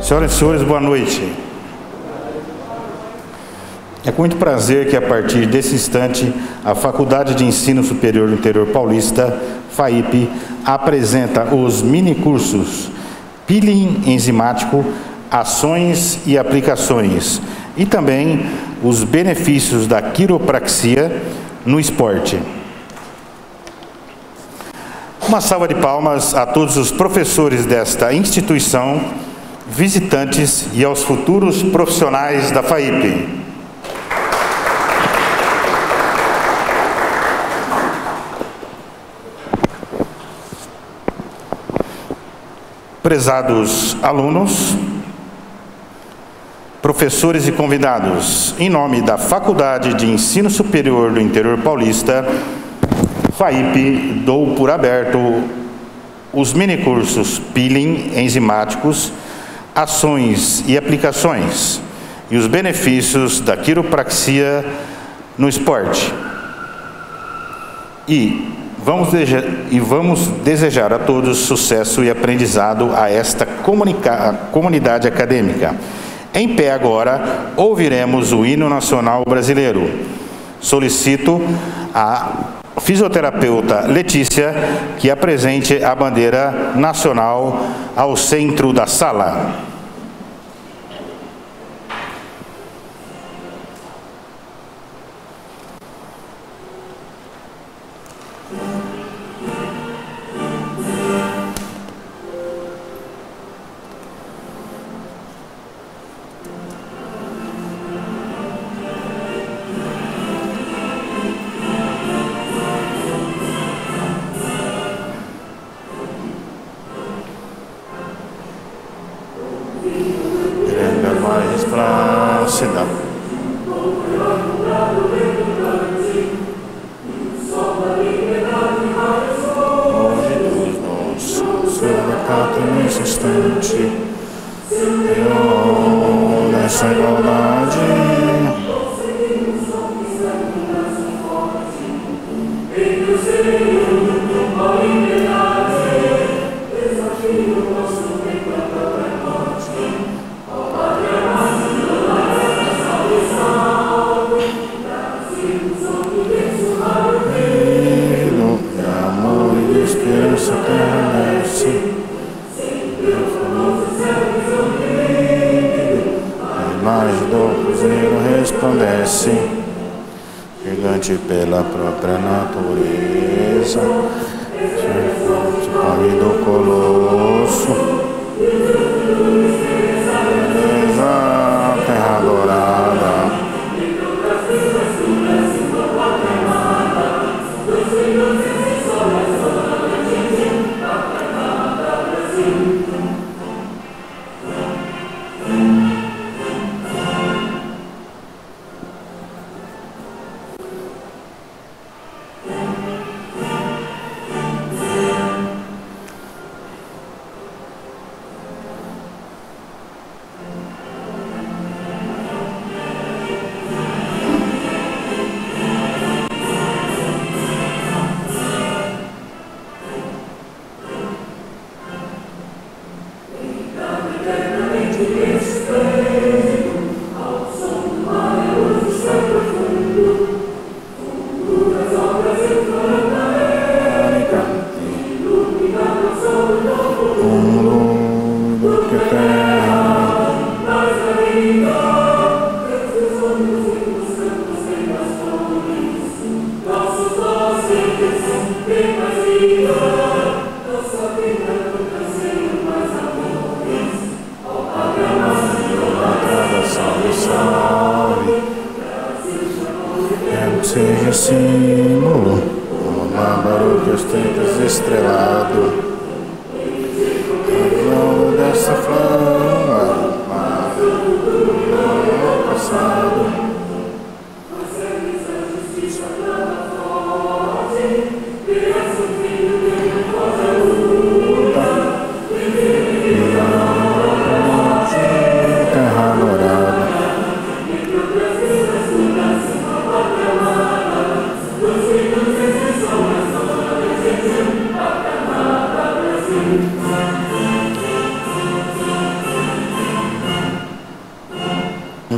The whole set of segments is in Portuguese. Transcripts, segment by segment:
Senhoras e senhores, boa noite. É com muito prazer que, a partir desse instante, a Faculdade de Ensino Superior do Interior Paulista, FAIP, apresenta os minicursos Peeling Enzimático, Ações e Aplicações, e também os benefícios da quiropraxia no esporte. Uma salva de palmas a todos os professores desta instituição, visitantes e aos futuros profissionais da FAIP. Prezados alunos, professores e convidados, em nome da Faculdade de Ensino Superior do Interior Paulista, FAIP, dou por aberto os minicursos Peeling Enzimáticos, Ações e Aplicações e os benefícios da quiropraxia no esporte. E vamos desejar a todos sucesso e aprendizado a esta comunidade acadêmica. Em pé agora, ouviremos o hino nacional brasileiro. Solicito a fisioterapeuta Letícia que apresente a bandeira nacional ao centro da sala. Pela própria natureza, Pai do Colosso, terra dourada,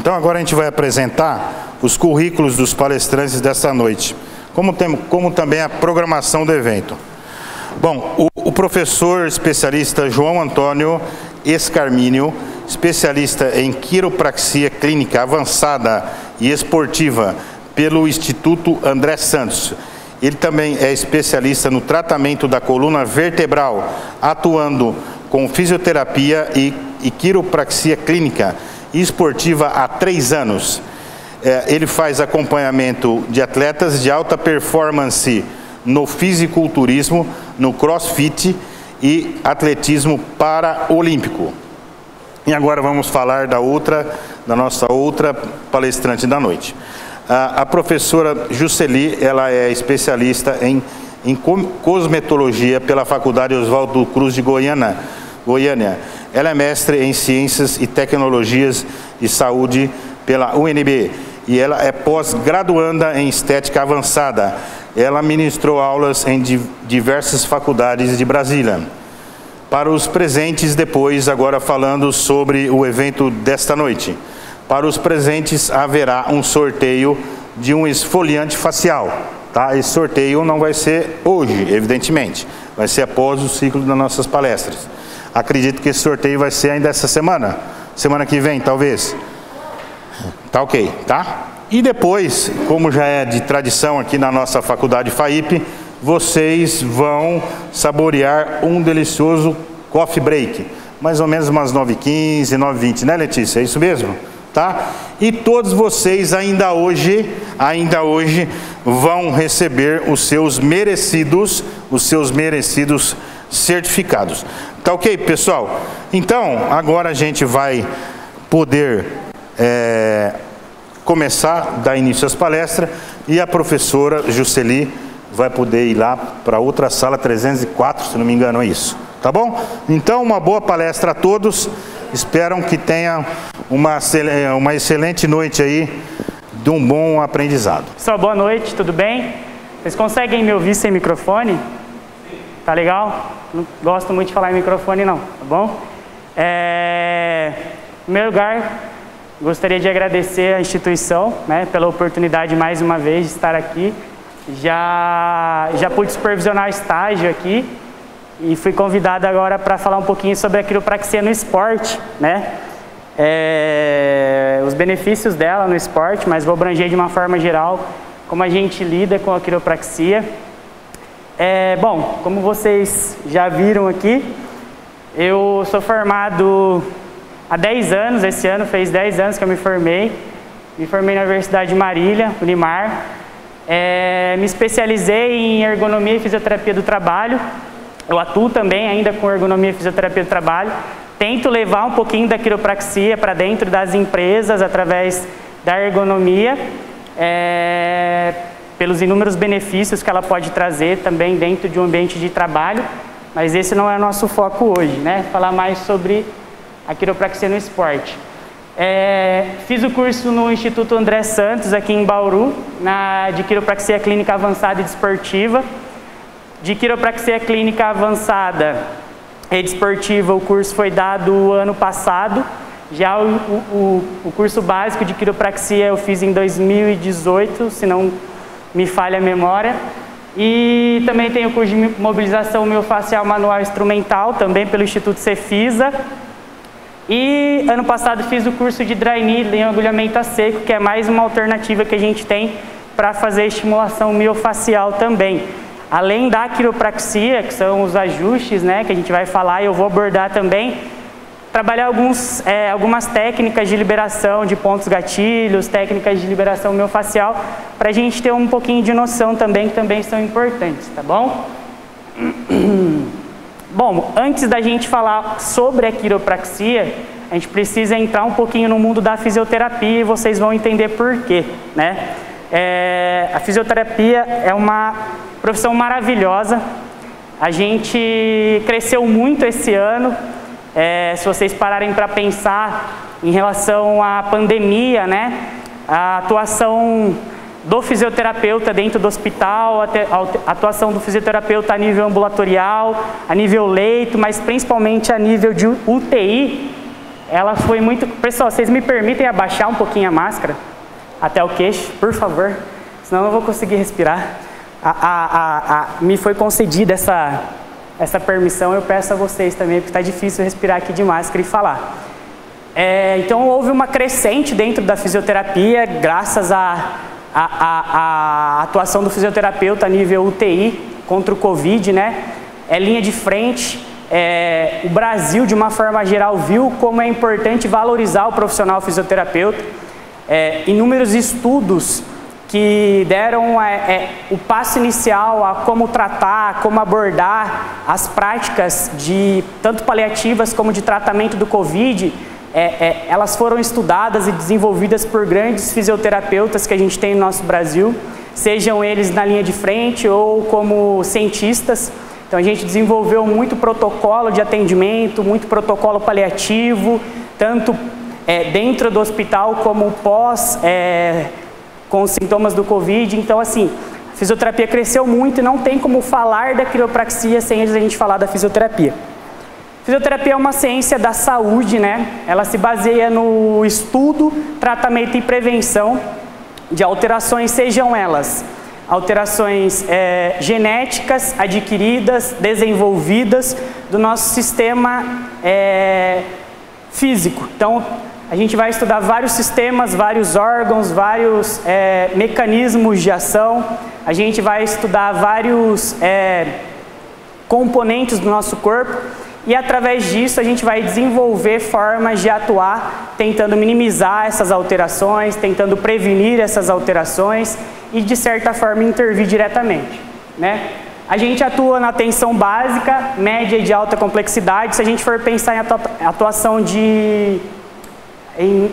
Então agora a gente vai apresentar os currículos dos palestrantes desta noite, como também a programação do evento. Bom, o professor especialista João Antônio Escarmínio, especialista em quiropraxia clínica avançada e esportiva pelo Instituto André Santos. Ele também é especialista no tratamento da coluna vertebral, atuando com fisioterapia e quiropraxia clínica e esportiva há 3 anos. Ele faz acompanhamento de atletas de alta performance no fisiculturismo, no crossfit e atletismo paraolímpico. E agora vamos falar da nossa outra palestrante da noite. A professora Juceli, ela é especialista em cosmetologia pela Faculdade Oswaldo Cruz de Goiânia. Ela é mestre em Ciências e Tecnologias de Saúde pela UNB e ela é pós-graduanda em Estética Avançada. Ela ministrou aulas em diversas faculdades de Brasília. Para os presentes depois, agora falando sobre o evento desta noite. Para os presentes haverá um sorteio de um esfoliante facial. Tá? Esse sorteio não vai ser hoje, evidentemente. Vai ser após o ciclo das nossas palestras. Acredito que esse sorteio vai ser ainda essa semana. Semana que vem, talvez. Tá ok, tá? E depois, como já é de tradição aqui na nossa faculdade FAIP, vocês vão saborear um delicioso coffee break. Mais ou menos umas 9h15, 9h20, né, Letícia? É isso mesmo? Tá? E todos vocês ainda hoje vão receber os seus merecidos certificados. Tá ok, pessoal? Então, agora a gente vai poder começar a dar início às palestras e a professora Juceli vai poder ir lá para outra sala 304, se não me engano é isso. Tá bom? Então, uma boa palestra a todos. Espero que tenha uma excelente noite aí, de um bom aprendizado. Pessoal, boa noite, tudo bem? Vocês conseguem me ouvir sem microfone? Tá legal? Não gosto muito de falar em microfone não, tá bom? Em primeiro lugar, gostaria de agradecer à instituição, né, pela oportunidade mais uma vez de estar aqui. Já pude supervisionar estágio aqui e fui convidado agora para falar um pouquinho sobre a quiropraxia no esporte, né? Os benefícios dela no esporte, mas vou abranger de uma forma geral como a gente lida com a quiropraxia. Bom, como vocês já viram aqui, eu sou formado há 10 anos, esse ano fez 10 anos que eu me formei na Universidade de Marília, Unimar. Me especializei em ergonomia e fisioterapia do trabalho. Eu atuo também ainda com ergonomia e fisioterapia do trabalho. Tento levar um pouquinho da quiropraxia para dentro das empresas através da ergonomia, pelos inúmeros benefícios que ela pode trazer também dentro de um ambiente de trabalho. Mas esse não é o nosso foco hoje, né? Falar mais sobre a quiropraxia no esporte. Fiz o curso no Instituto André Santos, aqui em Bauru, de quiropraxia clínica avançada e desportiva. De quiropraxia clínica avançada e desportiva, o curso foi dado ano passado. Já o curso básico de quiropraxia eu fiz em 2018, se não me falha a memória. E também tenho o curso de mobilização miofascial manual instrumental, também pelo Instituto Cefisa. E ano passado fiz o curso de dry needling, agulhamento a seco, que é mais uma alternativa que a gente tem para fazer estimulação miofascial também. Além da quiropraxia, que são os ajustes, né, que a gente vai falar, e eu vou abordar também, trabalhar algumas técnicas de liberação de pontos gatilhos, técnicas de liberação miofascial, para a gente ter um pouquinho de noção também, que também são importantes, tá bom? Bom, antes da gente falar sobre a quiropraxia, a gente precisa entrar um pouquinho no mundo da fisioterapia e vocês vão entender por quê, né? A fisioterapia é uma profissão maravilhosa. A gente cresceu muito esse ano. Se vocês pararem para pensar em relação à pandemia, né? A atuação do fisioterapeuta dentro do hospital, a atuação do fisioterapeuta a nível ambulatorial, a nível leito, mas principalmente a nível de UTI, ela foi muito... Pessoal, vocês me permitem abaixar um pouquinho a máscara até o queixo, por favor? Senão eu não vou conseguir respirar. Me foi concedida essa permissão, eu peço a vocês também, porque está difícil respirar aqui de máscara e falar. Então houve uma crescente dentro da fisioterapia, graças à atuação do fisioterapeuta a nível UTI contra o Covid, né? É linha de frente. O Brasil, de uma forma geral, viu como é importante valorizar o profissional fisioterapeuta. Inúmeros estudos que deram o passo inicial a como tratar, como abordar as práticas tanto paliativas como de tratamento do Covid, elas foram estudadas e desenvolvidas por grandes fisioterapeutas que a gente tem no nosso Brasil, sejam eles na linha de frente ou como cientistas. Então a gente desenvolveu muito protocolo de atendimento, muito protocolo paliativo, tanto dentro do hospital como pós, com os sintomas do Covid. Então assim, a fisioterapia cresceu muito e não tem como falar da quiropraxia sem a gente falar da fisioterapia. Fisioterapia é uma ciência da saúde, né? Ela se baseia no estudo, tratamento e prevenção de alterações, sejam elas alterações genéticas, adquiridas, desenvolvidas do nosso sistema físico. Então, a gente vai estudar vários sistemas, vários órgãos, vários mecanismos de ação. A gente vai estudar vários componentes do nosso corpo e, através disso, a gente vai desenvolver formas de atuar, tentando minimizar essas alterações, tentando prevenir essas alterações e, de certa forma, intervir diretamente, né? A gente atua na atenção básica, média e de alta complexidade. Se a gente for pensar em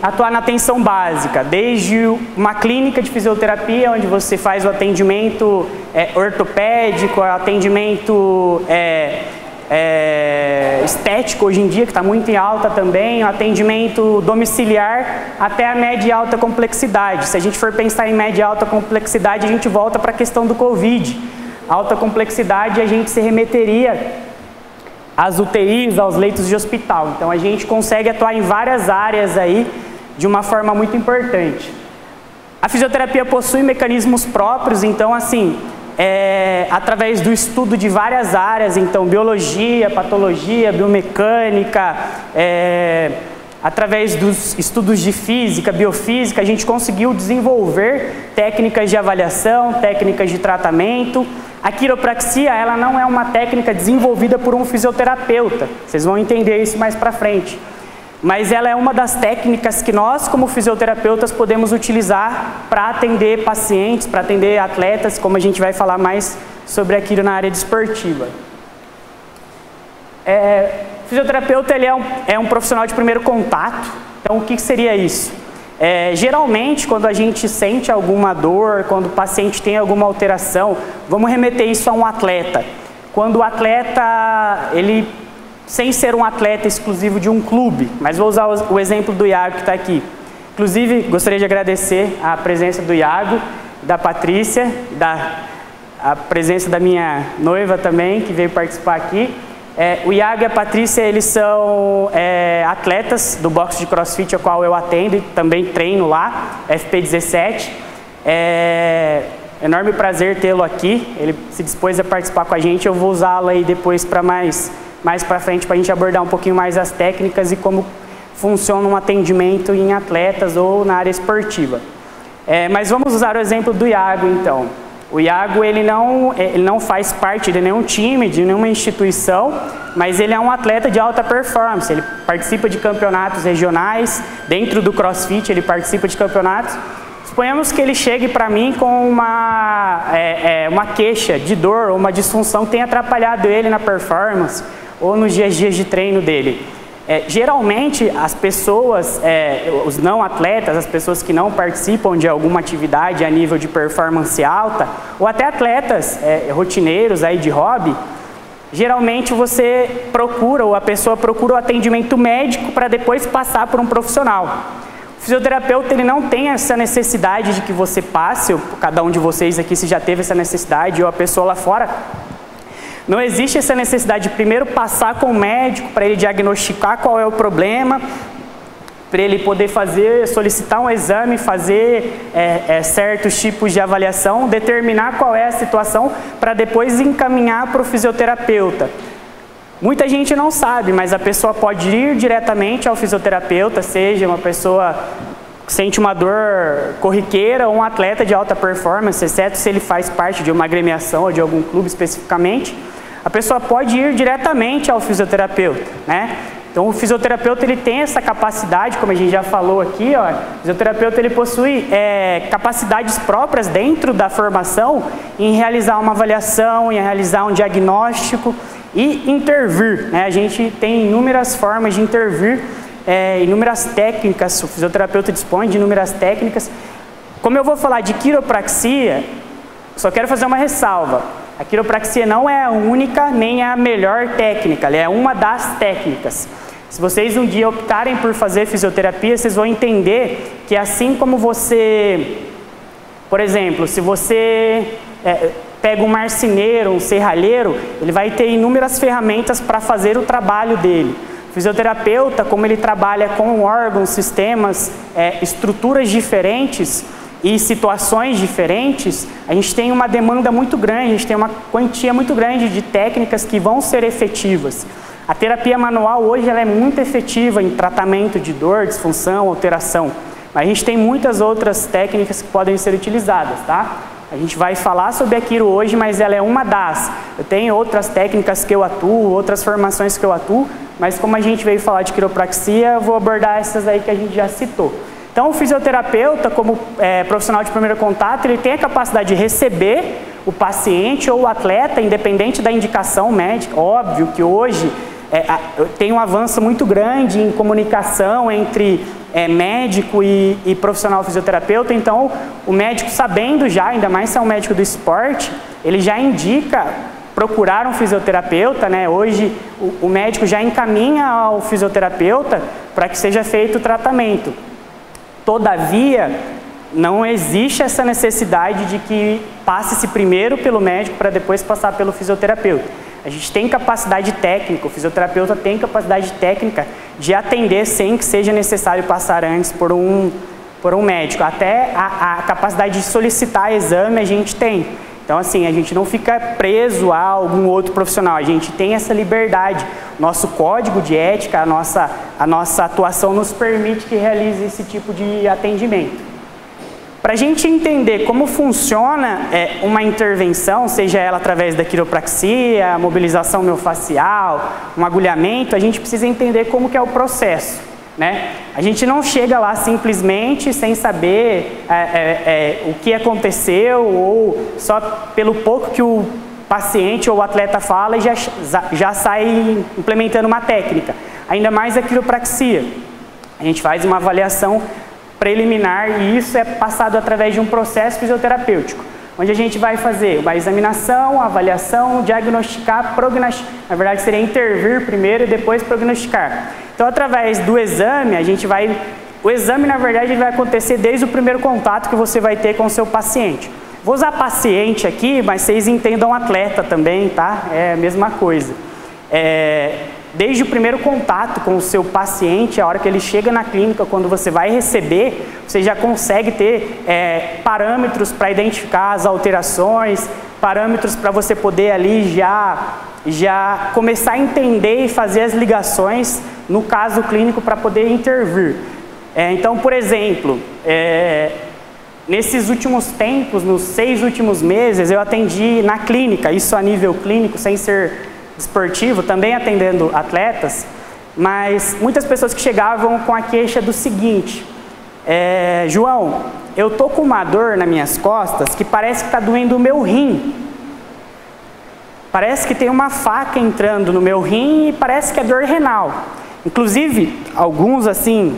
atuar na atenção básica, desde uma clínica de fisioterapia, onde você faz o atendimento ortopédico, atendimento estético hoje em dia, que está muito em alta também, o atendimento domiciliar, até a média e alta complexidade. Se a gente for pensar em média e alta complexidade, a gente volta para a questão do Covid. Alta complexidade, a gente se remeteria às UTIs, aos leitos de hospital. Então a gente consegue atuar em várias áreas aí de uma forma muito importante. A fisioterapia possui mecanismos próprios, então assim, através do estudo de várias áreas, então biologia, patologia, biomecânica, através dos estudos de física, biofísica, a gente conseguiu desenvolver técnicas de avaliação, técnicas de tratamento. A quiropraxia, ela não é uma técnica desenvolvida por um fisioterapeuta, vocês vão entender isso mais para frente. Mas ela é uma das técnicas que nós, como fisioterapeutas, podemos utilizar para atender pacientes, para atender atletas, como a gente vai falar mais sobre aquilo na área desportiva. O fisioterapeuta ele é um profissional de primeiro contato. Então, o que seria isso? Geralmente, quando a gente sente alguma dor, quando o paciente tem alguma alteração, vamos remeter isso a um atleta. Quando o atleta, ele, sem ser um atleta exclusivo de um clube, mas vou usar o exemplo do Iago que está aqui. Inclusive, gostaria de agradecer a presença do Iago, da Patrícia, a presença da minha noiva também, que veio participar aqui. O Iago e a Patrícia, eles são atletas do boxe de CrossFit, a qual eu atendo e também treino lá, FP17. Enorme prazer tê-lo aqui, ele se dispôs a participar com a gente, eu vou usá-lo aí depois para mais para frente, para a gente abordar um pouquinho mais as técnicas e como funciona um atendimento em atletas ou na área esportiva. Mas vamos usar o exemplo do Iago, então. O Iago, ele não faz parte de nenhum time, de nenhuma instituição, mas ele é um atleta de alta performance. Ele participa de campeonatos regionais, dentro do CrossFit ele participa de campeonatos. Suponhamos que ele chegue para mim com uma queixa de dor ou uma disfunção que tenha atrapalhado ele na performance ou nos dias de treino dele. Geralmente as pessoas, os não atletas, as pessoas que não participam de alguma atividade a nível de performance alta, ou até atletas rotineiros aí de hobby, geralmente você procura, ou a pessoa procura o atendimento médico para depois passar por um profissional. O fisioterapeuta, ele não tem essa necessidade de que você passe, ou cada um de vocês aqui se já teve essa necessidade, ou a pessoa lá fora. Não existe essa necessidade de primeiro passar com o médico para ele diagnosticar qual é o problema, para ele poder solicitar um exame, fazer certos tipos de avaliação, determinar qual é a situação, para depois encaminhar para o fisioterapeuta. Muita gente não sabe, mas a pessoa pode ir diretamente ao fisioterapeuta, seja uma pessoa que sente uma dor corriqueira ou um atleta de alta performance, exceto se ele faz parte de uma agremiação ou de algum clube especificamente, a pessoa pode ir diretamente ao fisioterapeuta, né? Então o fisioterapeuta ele tem essa capacidade, como a gente já falou aqui, ó, o fisioterapeuta ele possui capacidades próprias dentro da formação em realizar uma avaliação, em realizar um diagnóstico e intervir, né? A gente tem inúmeras formas de intervir, inúmeras técnicas, o fisioterapeuta dispõe de inúmeras técnicas. Como eu vou falar de quiropraxia, só quero fazer uma ressalva. A quiropraxia não é a única nem a melhor técnica, ela é uma das técnicas. Se vocês um dia optarem por fazer fisioterapia, vocês vão entender que assim como você, por exemplo, se você pega um marceneiro, um serralheiro, ele vai ter inúmeras ferramentas para fazer o trabalho dele. O fisioterapeuta, como ele trabalha com órgãos, sistemas, estruturas diferentes e situações diferentes, a gente tem uma demanda muito grande, a gente tem uma quantia muito grande de técnicas que vão ser efetivas. A terapia manual hoje ela é muito efetiva em tratamento de dor, disfunção, alteração. Mas a gente tem muitas outras técnicas que podem ser utilizadas, tá? A gente vai falar sobre a quiro hoje, mas ela é uma das. Eu tenho outras técnicas que eu atuo, outras formações que eu atuo, mas como a gente veio falar de quiropraxia, eu vou abordar essas aí que a gente já citou. Então o fisioterapeuta, como profissional de primeiro contato, ele tem a capacidade de receber o paciente ou o atleta, independente da indicação médica. Óbvio que hoje tem um avanço muito grande em comunicação entre médico e profissional fisioterapeuta, então o médico sabendo já, ainda mais se é um médico do esporte, ele já indica procurar um fisioterapeuta, né? Hoje o médico já encaminha ao fisioterapeuta para que seja feito o tratamento. Todavia, não existe essa necessidade de que passe-se primeiro pelo médico para depois passar pelo fisioterapeuta. A gente tem capacidade técnica, o fisioterapeuta tem capacidade técnica de atender sem que seja necessário passar antes por um médico. Até a capacidade de solicitar exame a gente tem. Então, assim, a gente não fica preso a algum outro profissional, a gente tem essa liberdade. Nosso código de ética, a nossa atuação nos permite que realize esse tipo de atendimento. Para a gente entender como funciona uma intervenção, seja ela através da quiropraxia, mobilização miofascial, um agulhamento, a gente precisa entender como que é o processo, né? A gente não chega lá simplesmente sem saber o que aconteceu ou só pelo pouco que o paciente ou o atleta fala e já sai implementando uma técnica. Ainda mais a quiropraxia. A gente faz uma avaliação preliminar e isso é passado através de um processo fisioterapêutico, onde a gente vai fazer uma examinação, avaliação, diagnosticar, prognosticar. Na verdade seria intervir primeiro e depois prognosticar. Então através do exame, o exame na verdade vai acontecer desde o primeiro contato que você vai ter com o seu paciente. Vou usar paciente aqui, mas vocês entendam atleta também, tá? É a mesma coisa. Desde o primeiro contato com o seu paciente, a hora que ele chega na clínica, quando você vai receber, você já consegue ter parâmetros para identificar as alterações, parâmetros para você poder ali já começar a entender e fazer as ligações no caso clínico para poder intervir. Então, por exemplo, nesses últimos tempos, nos 6 últimos meses, eu atendi na clínica, isso a nível clínico, sem ser esportivo, também atendendo atletas, mas muitas pessoas que chegavam com a queixa do seguinte: João, eu tô com uma dor nas minhas costas que parece que está doendo o meu rim. Parece que tem uma faca entrando no meu rim e parece que é dor renal. Inclusive, alguns assim,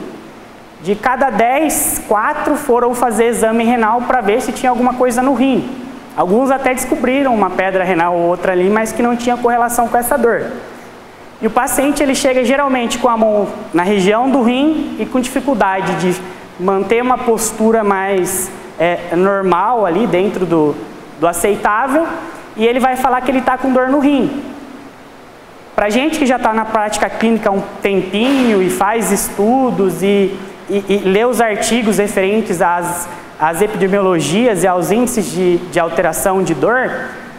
de cada 10, 4 foram fazer exame renal para ver se tinha alguma coisa no rim. Alguns até descobriram uma pedra renal ou outra ali, mas que não tinha correlação com essa dor. E o paciente ele chega geralmente com a mão na região do rim e com dificuldade de manter uma postura mais normal ali dentro do aceitável, e ele vai falar que ele está com dor no rim. Para gente que já está na prática clínica há um tempinho e faz estudos e lê os artigos referentes às epidemiologias e aos índices de alteração de dor,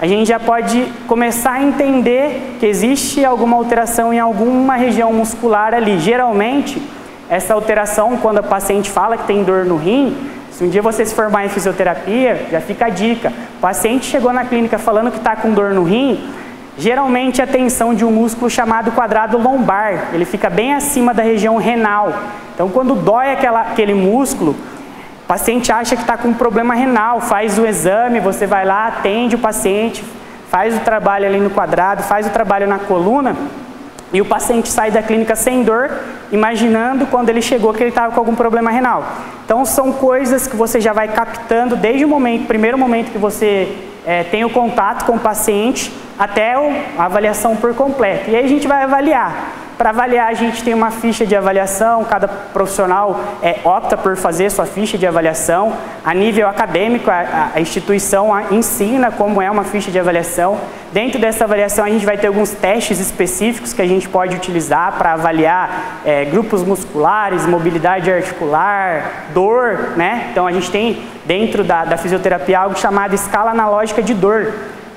a gente já pode começar a entender que existe alguma alteração em alguma região muscular ali. Geralmente, essa alteração, quando a paciente fala que tem dor no rim, se um dia você se formar em fisioterapia, já fica a dica. O paciente chegou na clínica falando que está com dor no rim, geralmente é a tensão de um músculo chamado quadrado lombar. Ele fica bem acima da região renal. Então, quando dói aquele músculo, o paciente acha que está com um problema renal, faz o exame, você vai lá, atende o paciente, faz o trabalho ali no quadrado, faz o trabalho na coluna, e o paciente sai da clínica sem dor, imaginando quando ele chegou que ele estava com algum problema renal. Então, são coisas que você já vai captando desde o primeiro momento que você tem o contato com o paciente até a avaliação por completo. E aí a gente vai avaliar. Para avaliar, a gente tem uma ficha de avaliação, cada profissional opta por fazer sua ficha de avaliação. A nível acadêmico, a instituição ensina como é uma ficha de avaliação. Dentro dessa avaliação, a gente vai ter alguns testes específicos que a gente pode utilizar para avaliar grupos musculares, mobilidade articular, dor, né? Então, a gente tem dentro da fisioterapia algo chamado escala analógica de dor.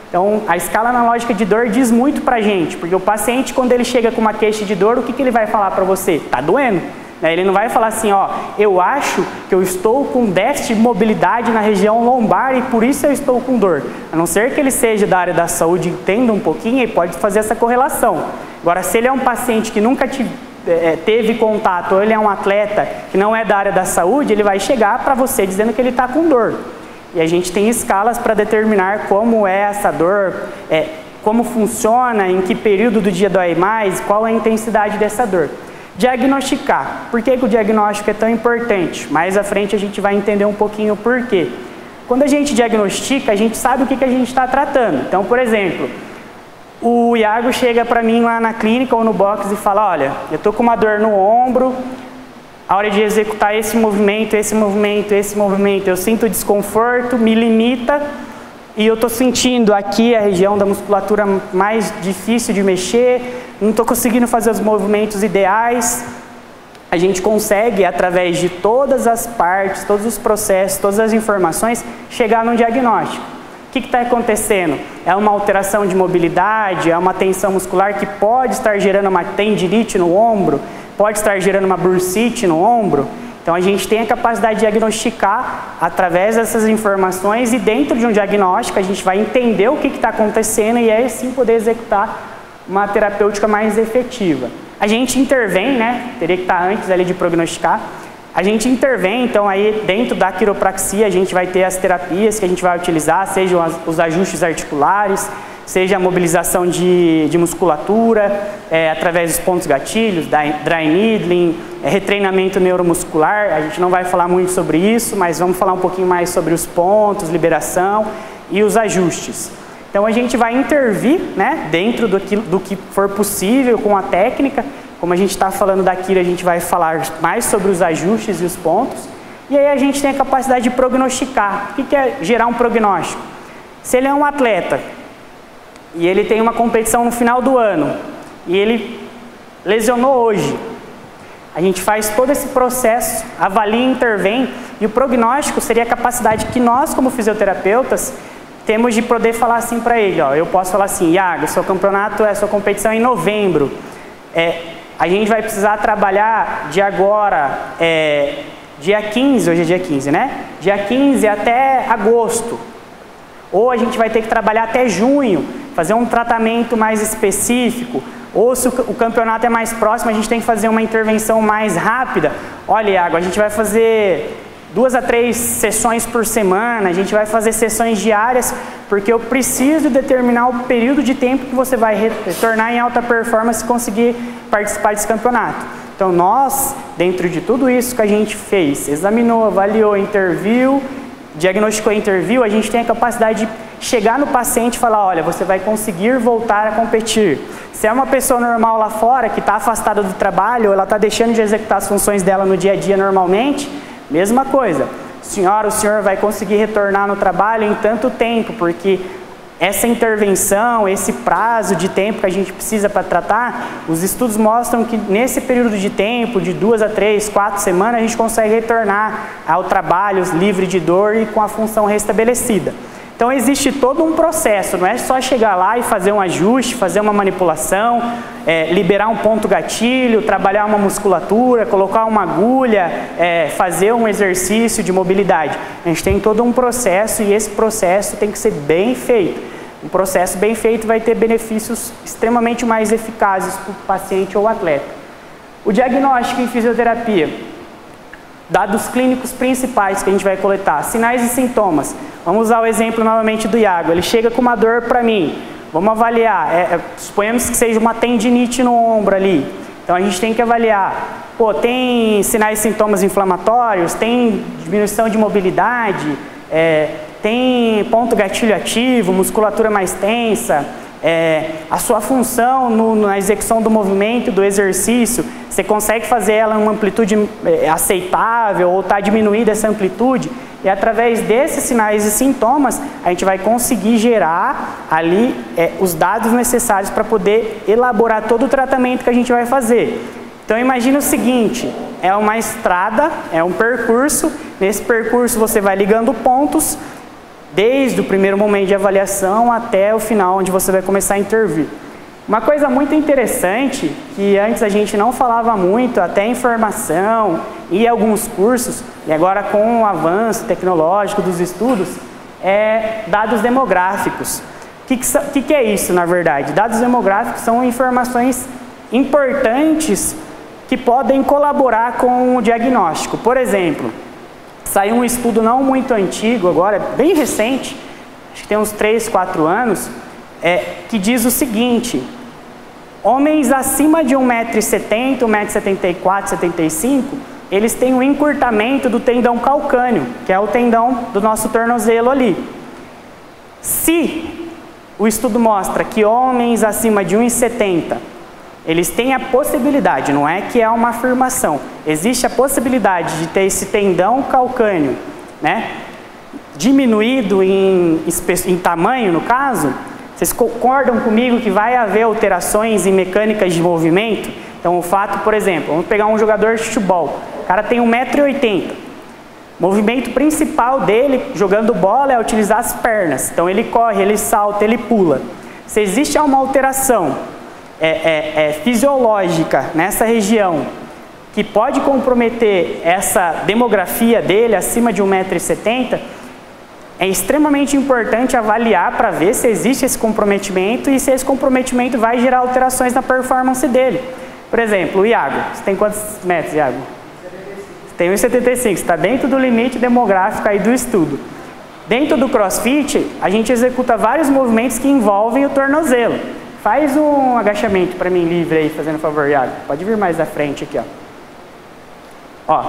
Então, a escala analógica de dor diz muito pra gente, porque o paciente, quando ele chega com uma queixa de dor, o que ele vai falar para você? Tá doendo. Ele não vai falar assim, ó, eu acho que eu estou com déficit de mobilidade na região lombar e por isso eu estou com dor. A não ser que ele seja da área da saúde, entenda um pouquinho, ele pode fazer essa correlação. Agora, se ele é um paciente que nunca teve contato, ou ele é um atleta que não é da área da saúde, ele vai chegar para você dizendo que ele está com dor. E a gente tem escalas para determinar como é essa dor, como funciona, em que período do dia dói mais, qual é a intensidade dessa dor. Diagnosticar. Por que o diagnóstico é tão importante? Mais à frente a gente vai entender um pouquinho o porquê. Quando a gente diagnostica, a gente sabe o que a gente está tratando. Então, por exemplo, o Iago chega para mim lá na clínica ou no box e fala, olha, eu estou com uma dor no ombro, a hora de executar esse movimento, eu sinto desconforto, me limita e eu estou sentindo aqui a região da musculatura mais difícil de mexer, não estou conseguindo fazer os movimentos ideais. A gente consegue, através de todas as partes, todos os processos, todas as informações, chegar num diagnóstico. O que está acontecendo? É uma alteração de mobilidade, é uma tensão muscular que pode estar gerando uma tendinite no ombro, pode estar gerando uma bursite no ombro. Então, a gente tem a capacidade de diagnosticar através dessas informações e dentro de um diagnóstico a gente vai entender o que está acontecendo e aí sim poder executar uma terapêutica mais efetiva. A gente intervém, né? Teria que estar antes ali de prognosticar. A gente intervém, então aí dentro da quiropraxia a gente vai ter as terapias que a gente vai utilizar, sejam os ajustes articulares, seja a mobilização de musculatura, através dos pontos gatilhos, dry needling, retreinamento neuromuscular. A gente não vai falar muito sobre isso, mas vamos falar um pouquinho mais sobre os pontos, liberação e os ajustes. Então a gente vai intervir, né, dentro do que for possível com a técnica. Como a gente está falando daquilo, a gente vai falar mais sobre os ajustes e os pontos. E aí a gente tem a capacidade de prognosticar. O que é gerar um prognóstico? Se ele é um atleta e ele tem uma competição no final do ano e ele lesionou hoje, a gente faz todo esse processo, avalia, intervém, e o prognóstico seria a capacidade que nós, como fisioterapeutas, temos de poder falar assim para ele, ó, eu posso falar assim, Iago, sua competição é em novembro, a gente vai precisar trabalhar de agora, dia 15, hoje é dia 15, né? Dia 15 até agosto. Ou a gente vai ter que trabalhar até junho, fazer um tratamento mais específico. Ou se o campeonato é mais próximo, a gente tem que fazer uma intervenção mais rápida. Olha, Iago, a gente vai fazer 2 a 3 sessões por semana, a gente vai fazer sessões diárias, porque eu preciso determinar o período de tempo que você vai retornar em alta performance e conseguir participar desse campeonato. Então nós, dentro de tudo isso que a gente fez, examinou, avaliou, interviu, diagnosticou e interviu, a gente tem a capacidade de chegar no paciente e falar, olha, você vai conseguir voltar a competir. Se é uma pessoa normal lá fora, que está afastada do trabalho, ou ela está deixando de executar as funções dela no dia a dia normalmente, mesma coisa. Senhora, o senhor vai conseguir retornar no trabalho em tanto tempo, porque essa intervenção, esse prazo de tempo que a gente precisa para tratar, os estudos mostram que nesse período de tempo, de 2 a 3, 4 semanas, a gente consegue retornar ao trabalho livre de dor e com a função restabelecida. Então existe todo um processo, não é só chegar lá e fazer um ajuste, fazer uma manipulação, liberar um ponto gatilho, trabalhar uma musculatura, colocar uma agulha, fazer um exercício de mobilidade. A gente tem todo um processo e esse processo tem que ser bem feito. Um processo bem feito vai ter benefícios extremamente mais eficazes para o paciente ou atleta. O diagnóstico em fisioterapia, dados clínicos principais que a gente vai coletar, sinais e sintomas. Vamos usar o exemplo novamente do Iago. Ele chega com uma dor para mim. Vamos avaliar. Suponhamos que seja uma tendinite no ombro ali. Então a gente tem que avaliar. Pô, tem sinais e sintomas inflamatórios? Tem diminuição de mobilidade? Tem ponto gatilho ativo? Musculatura mais tensa? A sua função na execução do movimento, do exercício, você consegue fazer ela em uma amplitude aceitável ou está diminuída essa amplitude? E através desses sinais e sintomas, a gente vai conseguir gerar ali os dados necessários para poder elaborar todo o tratamento que a gente vai fazer. Então imagina o seguinte, é uma estrada, é um percurso, nesse percurso você vai ligando pontos, desde o primeiro momento de avaliação até o final, onde você vai começar a intervir. Uma coisa muito interessante, que antes a gente não falava muito, até em formação e alguns cursos, e agora com o avanço tecnológico dos estudos, é dados demográficos. O que é isso, na verdade? Dados demográficos são informações importantes que podem colaborar com o diagnóstico. Por exemplo, saiu um estudo não muito antigo, agora bem recente, acho que tem uns 3, 4 anos, que diz o seguinte: homens acima de 1,70 m, 1,74 m, 75 m, eles têm um encurtamento do tendão calcâneo, que é o tendão do nosso tornozelo ali. Se o estudo mostra que homens acima de 1,70 m, eles têm a possibilidade, não é que é uma afirmação, existe a possibilidade de ter esse tendão calcâneo, né, diminuído em tamanho, no caso, vocês concordam comigo que vai haver alterações em mecânicas de movimento? Então o fato, por exemplo, vamos pegar um jogador de futebol, o cara tem 1,80 m, o movimento principal dele jogando bola é utilizar as pernas, então ele corre, ele salta, ele pula. Se existe uma alteração fisiológica nessa região que pode comprometer essa demografia dele acima de 1,70 m, é extremamente importante avaliar para ver se existe esse comprometimento e se esse comprometimento vai gerar alterações na performance dele. Por exemplo, o Iago, você tem quantos metros, Iago? Você tem 1,75 m, você está dentro do limite demográfico aí do estudo. Dentro do CrossFit, a gente executa vários movimentos que envolvem o tornozelo. Faz um agachamento para mim livre aí, fazendo favor, Iago. Pode vir mais à frente aqui, ó.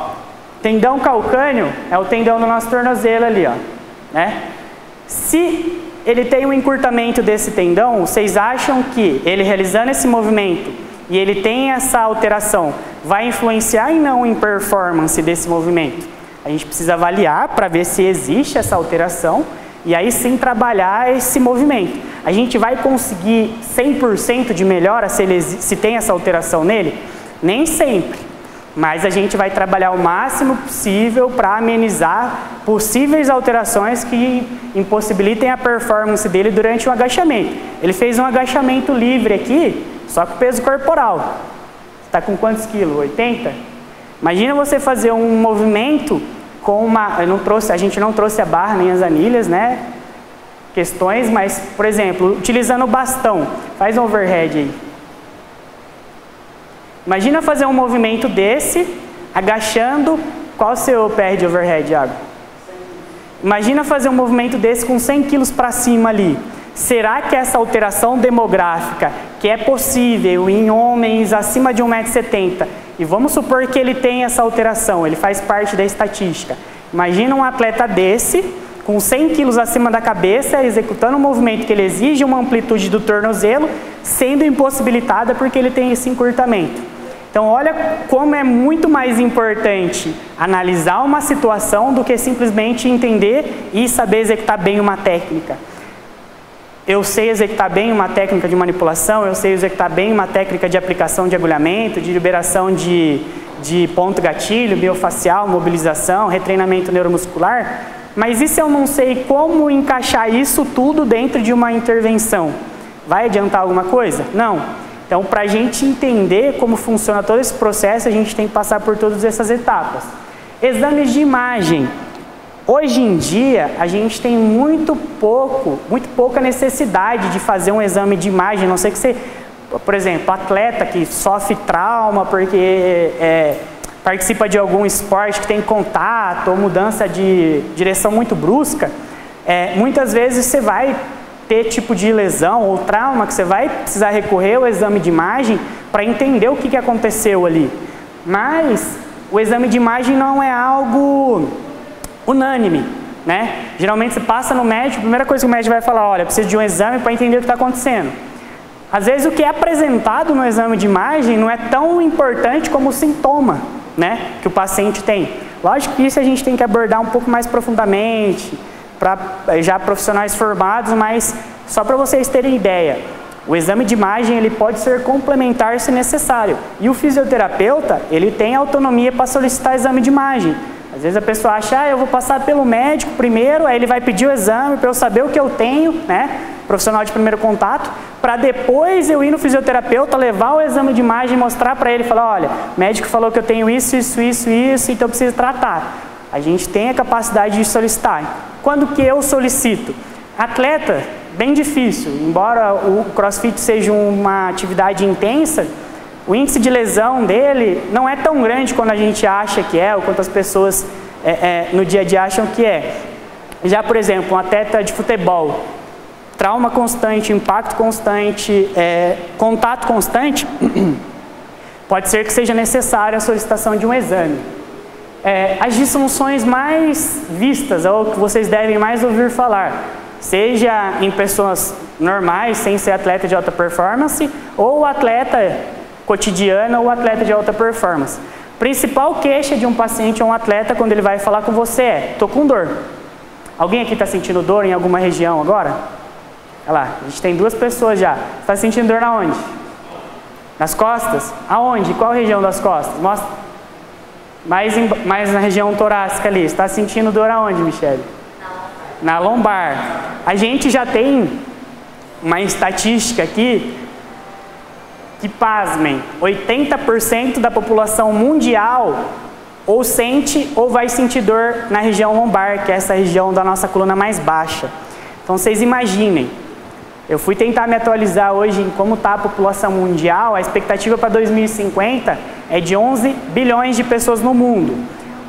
Tendão calcâneo é o tendão do nosso tornozelo ali, ó. Né? Se ele tem um encurtamento desse tendão, vocês acham que ele realizando esse movimento e ele tem essa alteração, vai influenciar ou não em performance desse movimento? A gente precisa avaliar para ver se existe essa alteração e aí sim trabalhar esse movimento. A gente vai conseguir 100% de melhora se tem essa alteração nele? Nem sempre. Mas a gente vai trabalhar o máximo possível para amenizar possíveis alterações que impossibilitem a performance dele durante o agachamento. Ele fez um agachamento livre aqui, só com peso corporal. Está com quantos quilos? 80? Imagina você fazer um movimento com uma... a gente não trouxe a barra nem as anilhas, né? Questões, mas, por exemplo, utilizando o bastão. Faz um overhead aí. Imagina fazer um movimento desse, agachando. Qual o seu PR de overhead, Iago? Imagina fazer um movimento desse com 100 quilos para cima ali. Será que essa alteração demográfica, que é possível em homens acima de 1,70 m, e vamos supor que ele tem essa alteração, ele faz parte da estatística. Imagina um atleta desse, com 100 quilos acima da cabeça, executando um movimento que ele exige uma amplitude do tornozelo, sendo impossibilitada porque ele tem esse encurtamento. Então olha como é muito mais importante analisar uma situação do que simplesmente entender e saber executar bem uma técnica. eu sei executar bem uma técnica de manipulação, eu sei executar bem uma técnica de aplicação de agulhamento, de liberação de ponto gatilho, miofacial, mobilização, retreinamento neuromuscular, mas e se eu não sei como encaixar isso tudo dentro de uma intervenção? Vai adiantar alguma coisa? Não. Então, para a gente entender como funciona todo esse processo, a gente tem que passar por todas essas etapas. Exames de imagem. Hoje em dia, a gente tem muito pouca necessidade de fazer um exame de imagem, a não ser que você, por exemplo, atleta que sofre trauma porque participa de algum esporte que tem contato ou mudança de direção muito brusca, muitas vezes você vai ter tipo de lesão ou trauma que você vai precisar recorrer ao exame de imagem para entender o que aconteceu ali. Mas o exame de imagem não é algo unânime, né? Geralmente você passa no médico, a primeira coisa que o médico vai falar, olha, precisa de um exame para entender o que está acontecendo. Às vezes o que é apresentado no exame de imagem não é tão importante como o sintoma, né, que o paciente tem. Lógico que isso a gente tem que abordar um pouco mais profundamente, para já profissionais formados, mas só para vocês terem ideia, o exame de imagem ele pode ser complementar se necessário. E o fisioterapeuta, ele tem autonomia para solicitar exame de imagem. Às vezes a pessoa acha, eu vou passar pelo médico primeiro, aí ele vai pedir o exame para eu saber o que eu tenho, né? Profissional de primeiro contato, para depois eu ir no fisioterapeuta, levar o exame de imagem e mostrar para ele, falar, olha, o médico falou que eu tenho isso, então eu preciso tratar. A gente tem a capacidade de solicitar. Quando que eu solicito? Atleta, bem difícil, embora o CrossFit seja uma atividade intensa, o índice de lesão dele não é tão grande quando a gente acha que é, ou quanto as pessoas no dia a dia acham que é. Já, por exemplo, um atleta de futebol, trauma constante, impacto constante, contato constante, pode ser que seja necessária a solicitação de um exame. As disfunções mais vistas, ou que vocês devem mais ouvir falar, seja em pessoas normais, sem ser atleta de alta performance, ou atleta cotidiana ou atleta de alta performance. Principal queixa de um paciente ou um atleta quando ele vai falar com você é, tô com dor. Alguém aqui está sentindo dor em alguma região agora? Olha lá, a gente tem 2 pessoas já. Está sentindo dor na onde? Nas costas? Aonde? Qual região das costas? Mostra. Mais na região torácica ali. Está sentindo dor aonde, Michele? Na lombar. A gente já tem uma estatística aqui que, pasmem, 80% da população mundial ou sente ou vai sentir dor na região lombar, que é essa região da nossa coluna mais baixa. Então vocês imaginem, eu fui tentar me atualizar hoje em como está a população mundial, a expectativa para 2050 é de 11 bilhões de pessoas no mundo.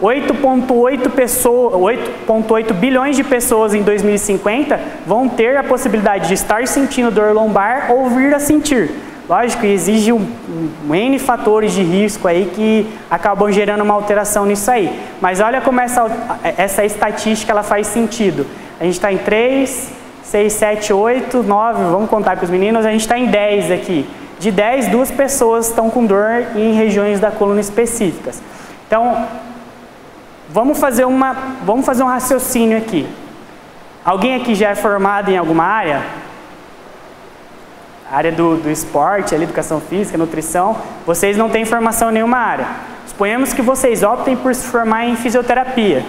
8,8 bilhões de pessoas em 2050 vão ter a possibilidade de estar sentindo dor lombar ou vir a sentir. Lógico, exige um N fatores de risco aí que acabam gerando uma alteração nisso aí. Mas olha como essa estatística ela faz sentido. A gente está em 3, 6, 7, 8, 9, vamos contar com os meninos, a gente está em 10 aqui. De 10, 2 pessoas estão com dor em regiões da coluna específicas. Então, vamos fazer um raciocínio aqui. Alguém aqui já é formado em alguma área? Área do esporte, educação física, nutrição, vocês não têm formação em nenhuma área. Suponhamos que vocês optem por se formar em fisioterapia.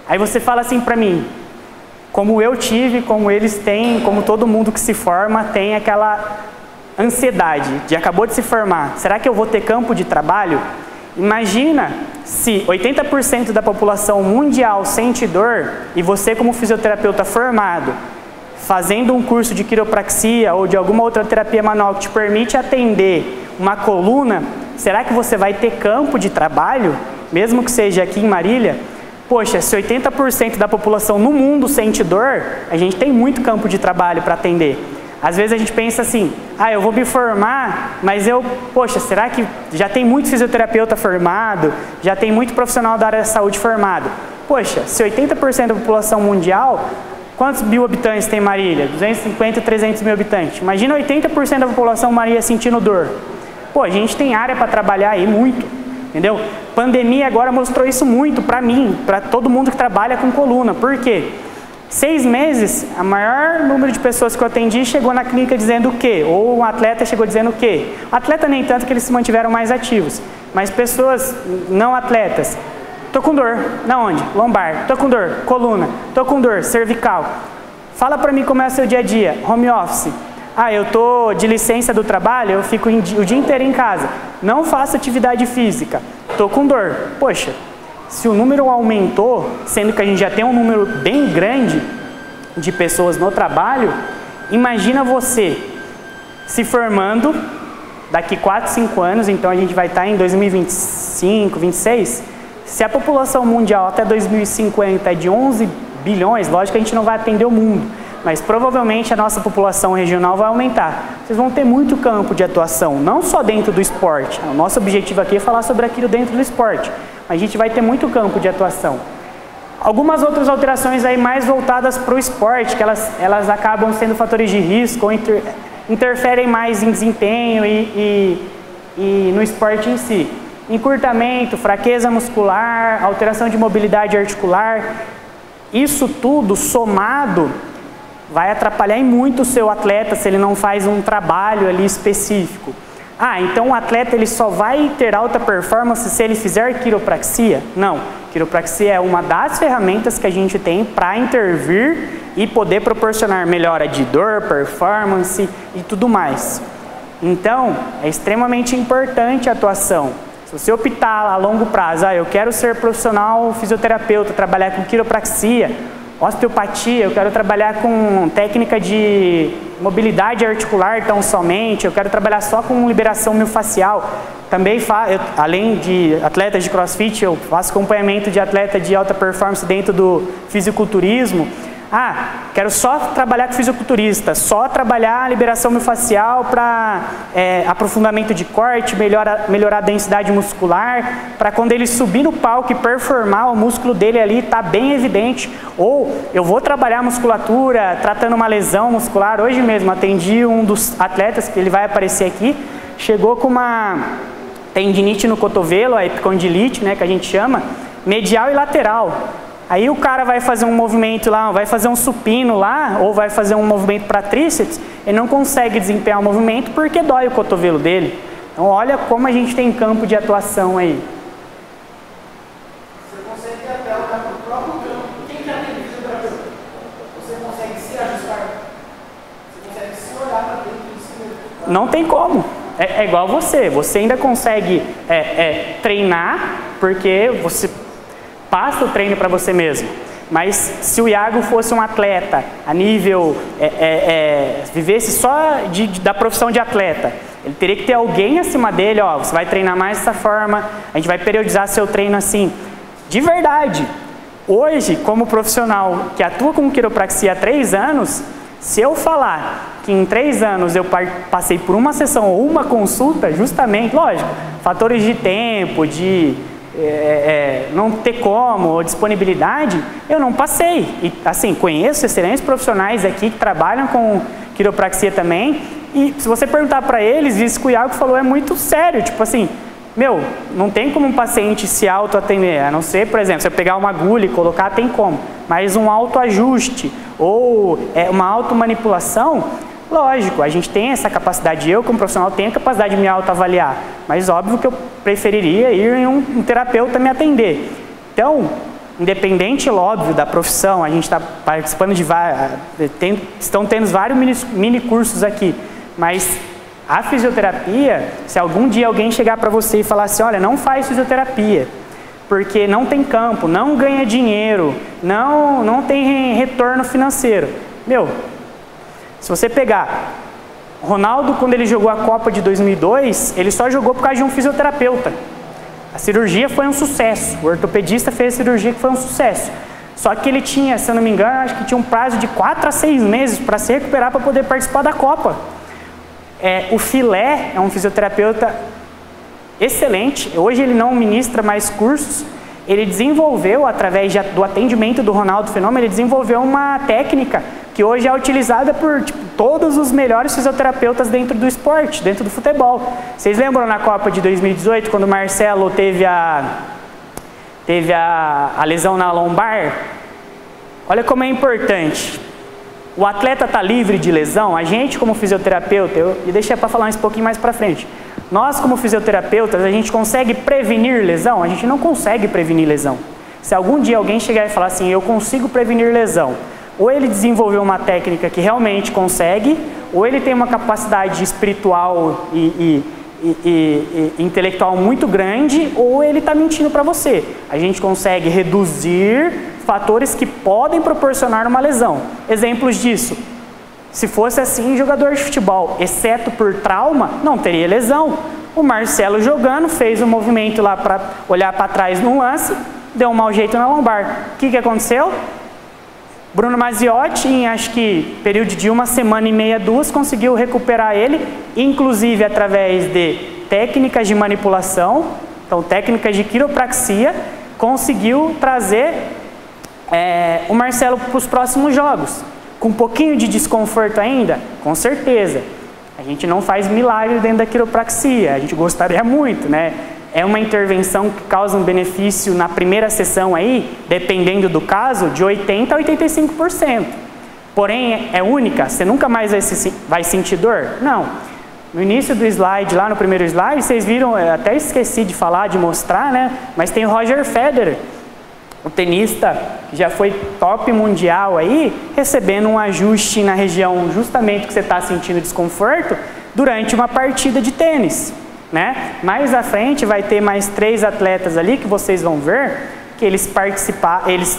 Aí você fala assim para mim, como eu tive, como eles têm, como todo mundo que se forma tem aquela ansiedade de acabou de se formar, será que eu vou ter campo de trabalho? Imagina se 80% da população mundial sente dor e você como fisioterapeuta formado, fazendo um curso de quiropraxia ou de alguma outra terapia manual que te permite atender uma coluna, será que você vai ter campo de trabalho, mesmo que seja aqui em Marília? Poxa, se 80% da população no mundo sente dor, a gente tem muito campo de trabalho para atender. Às vezes a gente pensa assim, eu vou me formar, mas poxa, será que já tem muito fisioterapeuta formado, já tem muito profissional da área da saúde formado? Poxa, se 80% da população mundial, quantos mil habitantes tem Marília? 250, 300 mil habitantes. Imagina 80% da população Marília sentindo dor. Pô, a gente tem área para trabalhar aí muito, entendeu? Pandemia agora mostrou isso muito para mim, para todo mundo que trabalha com coluna. Por quê? 6 meses, o maior número de pessoas que eu atendi chegou na clínica dizendo o quê? Ou um atleta chegou dizendo o quê? O atleta nem tanto, que eles se mantiveram mais ativos, mas pessoas não atletas. Tô com dor. Na onde? Lombar. Tô com dor. Coluna. Tô com dor. Cervical. Fala para mim como é o seu dia a dia. Home office. Ah, eu tô de licença do trabalho, eu fico o dia inteiro em casa. Não faço atividade física. Tô com dor. Poxa, se o número aumentou, sendo que a gente já tem um número bem grande de pessoas no trabalho, imagina você se formando daqui 4, 5 anos, então a gente vai estar em 2025, 26. Se a população mundial até 2050 é de 11 bilhões, lógico que a gente não vai atender o mundo, mas provavelmente a nossa população regional vai aumentar. Vocês vão ter muito campo de atuação, não só dentro do esporte. O nosso objetivo aqui é falar sobre aquilo dentro do esporte. A gente vai ter muito campo de atuação. Algumas outras alterações aí mais voltadas para o esporte, que elas acabam sendo fatores de risco ou interferem mais em desempenho e no esporte em si. Encurtamento, fraqueza muscular, alteração de mobilidade articular, isso tudo somado vai atrapalhar em muito o seu atleta se ele não faz um trabalho ali específico. Ah, então o atleta ele só vai ter alta performance se ele fizer quiropraxia? Não, quiropraxia é uma das ferramentas que a gente tem para intervir e poder proporcionar melhora de dor, performance e tudo mais. Então, é extremamente importante a atuação. Se você optar a longo prazo, eu quero ser profissional fisioterapeuta, trabalhar com quiropraxia, osteopatia, eu quero trabalhar com técnica de mobilidade articular tão somente, eu quero trabalhar só com liberação miofascial. Também, além de atletas de crossfit, eu faço acompanhamento de atleta de alta performance dentro do fisiculturismo. Ah, quero só trabalhar com fisiculturista, só trabalhar a liberação miofascial para aprofundamento de corte, melhorar a densidade muscular, para quando ele subir no palco e performar, o músculo dele ali está bem evidente. Ou eu vou trabalhar musculatura, tratando uma lesão muscular. Hoje mesmo atendi um dos atletas, que ele vai aparecer aqui, chegou com uma tendinite no cotovelo, a epicondilite, né, que a gente chama, medial e lateral. Aí o cara vai fazer um movimento lá, vai fazer um supino lá, ou vai fazer um movimento para tríceps, ele não consegue desempenhar o movimento porque dói o cotovelo dele. Então olha como a gente tem campo de atuação aí. Você consegue até olhar para o próprio campo. Quem já tem fisioterapeuta? Você consegue se ajustar? Você consegue se olhar para dentro de si mesmo? Não tem como. É igual você ainda consegue treinar, porque você passa o treino para você mesmo. Mas se o Iago fosse um atleta a nível, vivesse só da profissão de atleta, ele teria que ter alguém acima dele, ó, você vai treinar mais dessa forma, a gente vai periodizar seu treino assim. De verdade, hoje, como profissional que atua com quiropraxia há 3 anos, se eu falar que em 3 anos eu passei por uma sessão ou uma consulta, justamente, lógico, fatores de tempo, de não ter como, disponibilidade, eu não passei. E assim, conheço excelentes profissionais aqui que trabalham com quiropraxia também, e se você perguntar para eles, isso que o Iago falou é muito sério, tipo assim, não tem como um paciente se autoatender, a não ser, por exemplo, se eu pegar uma agulha e colocar, tem como, mas um autoajuste ou uma automanipulação, lógico, a gente tem essa capacidade, eu como profissional tenho a capacidade de me autoavaliar, mas óbvio que eu preferiria ir em um terapeuta me atender. Então, independente, óbvio, da profissão, a gente está participando de estão tendo vários mini cursos aqui, mas a fisioterapia, se algum dia alguém chegar para você e falar assim, olha, não faz fisioterapia, porque não tem campo, não ganha dinheiro, não tem retorno financeiro. Se você pegar Ronaldo, quando ele jogou a Copa de 2002, ele só jogou por causa de um fisioterapeuta. A cirurgia foi um sucesso, o ortopedista fez a cirurgia que foi um sucesso. Só que ele tinha, se eu não me engano, acho que tinha um prazo de 4 a 6 meses para se recuperar para poder participar da Copa. O Filé é um fisioterapeuta excelente, hoje ele não ministra mais cursos, ele desenvolveu, através do atendimento do Ronaldo Fenômeno, ele desenvolveu uma técnica que hoje é utilizada por todos os melhores fisioterapeutas dentro do esporte, dentro do futebol. Vocês lembram na Copa de 2018, quando o Marcelo teve a lesão na lombar? Olha como é importante. O atleta está livre de lesão, a gente como fisioterapeuta, e deixa para falar um pouquinho mais para frente, nós como fisioterapeutas, a gente consegue prevenir lesão? A gente não consegue prevenir lesão. Se algum dia alguém chegar e falar assim, eu consigo prevenir lesão, ou ele desenvolveu uma técnica que realmente consegue, ou ele tem uma capacidade espiritual e intelectual muito grande, ou ele está mentindo para você. A gente consegue reduzir fatores que podem proporcionar uma lesão. Exemplos disso: se fosse assim, jogador de futebol, exceto por trauma, não teria lesão. O Marcelo jogando, fez um movimento lá para olhar para trás no lance, deu um mau jeito na lombar. O que aconteceu? Bruno Maziotti, em acho que período de 1 semana e meia, 2, conseguiu recuperar ele, inclusive através de técnicas de manipulação, então técnicas de quiropraxia, conseguiu trazer o Marcelo para os próximos jogos. Com um pouquinho de desconforto ainda? Com certeza. A gente não faz milagre dentro da quiropraxia, a gente gostaria muito, né? É uma intervenção que causa um benefício na primeira sessão aí, dependendo do caso, de 80% a 85%. Porém, é única? Você nunca mais vai sentir dor? Não. No início do slide, lá no primeiro slide, vocês viram, eu até esqueci de falar, de mostrar, né? Mas tem o Roger Federer, o tenista que já foi top mundial aí, recebendo um ajuste na região justamente que você está sentindo desconforto durante uma partida de tênis. Né? Mais à frente vai ter mais 3 atletas ali que vocês vão ver que eles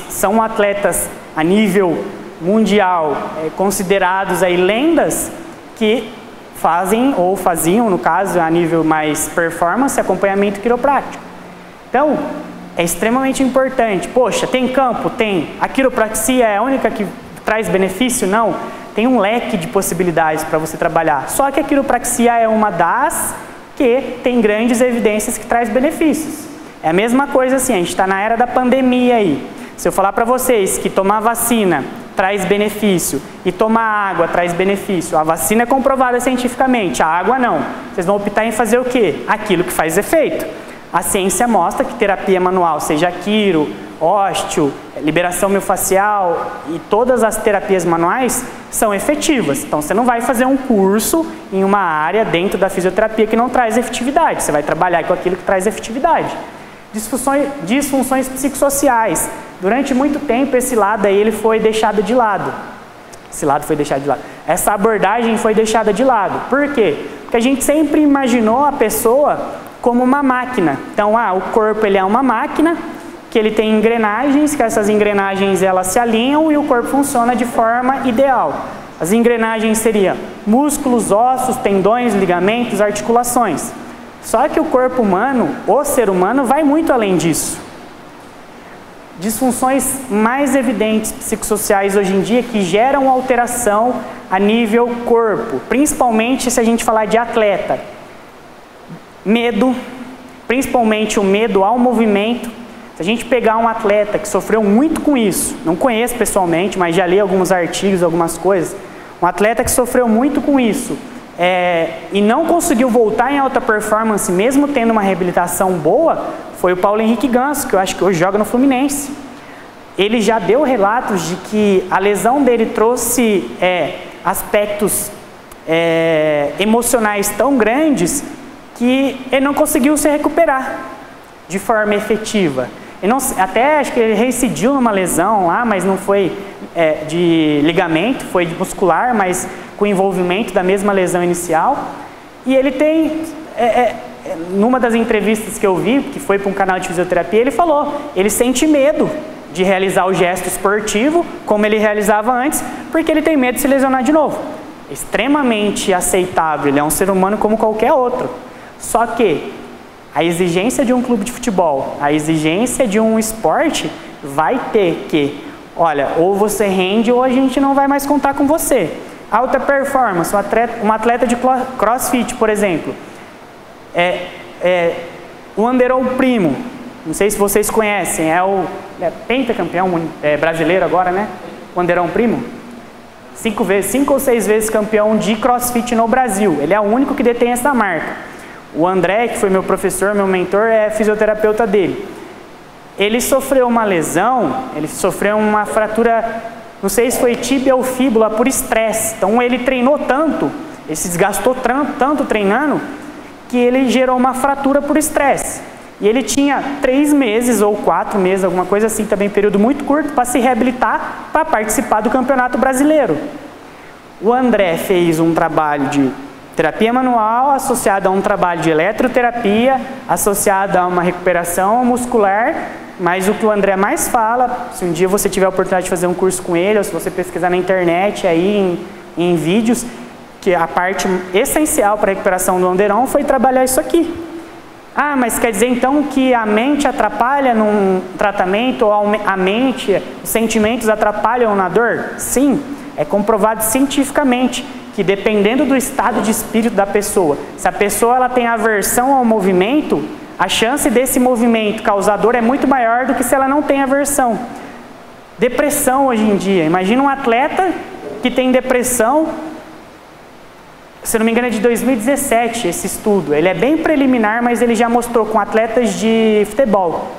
são atletas a nível mundial, considerados aí lendas, que fazem ou faziam, no caso a nível mais performance, acompanhamento quiroprático. Então é extremamente importante. Poxa, tem campo? Tem. A quiropraxia é a única que traz benefício? Não. Tem um leque de possibilidades para você trabalhar. Só que a quiropraxia é uma das que tem grandes evidências que traz benefícios. É a mesma coisa assim, a gente está na era da pandemia aí. Se eu falar para vocês que tomar vacina traz benefício e tomar água traz benefício, a vacina é comprovada cientificamente, a água não. Vocês vão optar em fazer o quê? Aquilo que faz efeito. A ciência mostra que terapia manual, seja quiro, ósteo, liberação miofascial e todas as terapias manuais são efetivas. Então você não vai fazer um curso em uma área dentro da fisioterapia que não traz efetividade. Você vai trabalhar com aquilo que traz efetividade. Disfunções psicossociais. Durante muito tempo esse lado aí ele foi deixado de lado. Essa abordagem foi deixada de lado. Por quê? Porque a gente sempre imaginou a pessoa como uma máquina. Então, o corpo ele é uma máquina, que ele tem engrenagens, que essas engrenagens elas se alinham e o corpo funciona de forma ideal. As engrenagens seriam músculos, ossos, tendões, ligamentos, articulações. Só que o corpo humano, o ser humano, vai muito além disso. Disfunções mais evidentes psicossociais hoje em dia que geram alteração a nível corpo, principalmente se a gente falar de atleta. Medo, principalmente o medo ao movimento. Se a gente pegar um atleta que sofreu muito com isso, não conheço pessoalmente, mas já li alguns artigos, algumas coisas, um atleta que sofreu muito com isso e não conseguiu voltar em alta performance, mesmo tendo uma reabilitação boa, foi o Paulo Henrique Ganso, que eu acho que hoje joga no Fluminense. Ele já deu relatos de que a lesão dele trouxe aspectos emocionais tão grandes que ele não conseguiu se recuperar de forma efetiva. Até acho que ele reincidiu numa lesão lá, mas não foi de ligamento, foi de muscular, mas com envolvimento da mesma lesão inicial. E ele tem, numa das entrevistas que eu vi, que foi para um canal de fisioterapia, ele falou, ele sente medo de realizar o gesto esportivo, como ele realizava antes, porque ele tem medo de se lesionar de novo. Extremamente aceitável, ele é um ser humano como qualquer outro. Só que a exigência de um clube de futebol, a exigência de um esporte vai ter que, olha, ou você rende ou a gente não vai mais contar com você. Alta performance, um atleta de crossfit, por exemplo, o Anderson Primo, não sei se vocês conhecem, é o pentacampeão brasileiro agora, né? O Anderson Primo, 5 ou 6 vezes campeão de crossfit no Brasil, ele é o único que detém essa marca. O André, que foi meu professor, meu mentor, é fisioterapeuta dele. ele sofreu uma lesão, ele sofreu uma fratura, não sei se foi tíbia ou fíbula, por estresse. Então ele treinou tanto, ele se desgastou tanto treinando, que ele gerou uma fratura por estresse. E ele tinha 3 meses ou 4 meses, alguma coisa assim, também período muito curto, para se reabilitar, para participar do Campeonato Brasileiro. O André fez um trabalho de terapia manual associado a um trabalho de eletroterapia, associado a uma recuperação muscular, mas o que o André mais fala, se um dia você tiver a oportunidade de fazer um curso com ele, ou se você pesquisar na internet, aí em vídeos, que a parte essencial para a recuperação do Anderon foi trabalhar isso aqui. Ah, mas quer dizer então que a mente atrapalha num tratamento, ou a mente, os sentimentos atrapalham na dor? Sim, é comprovado cientificamente que dependendo do estado de espírito da pessoa, se a pessoa ela tem aversão ao movimento, a chance desse movimento causar dor é muito maior do que se ela não tem aversão. Depressão hoje em dia, imagina um atleta que tem depressão, se não me engano é de 2017 esse estudo, ele é bem preliminar, mas ele já mostrou com atletas de futebol,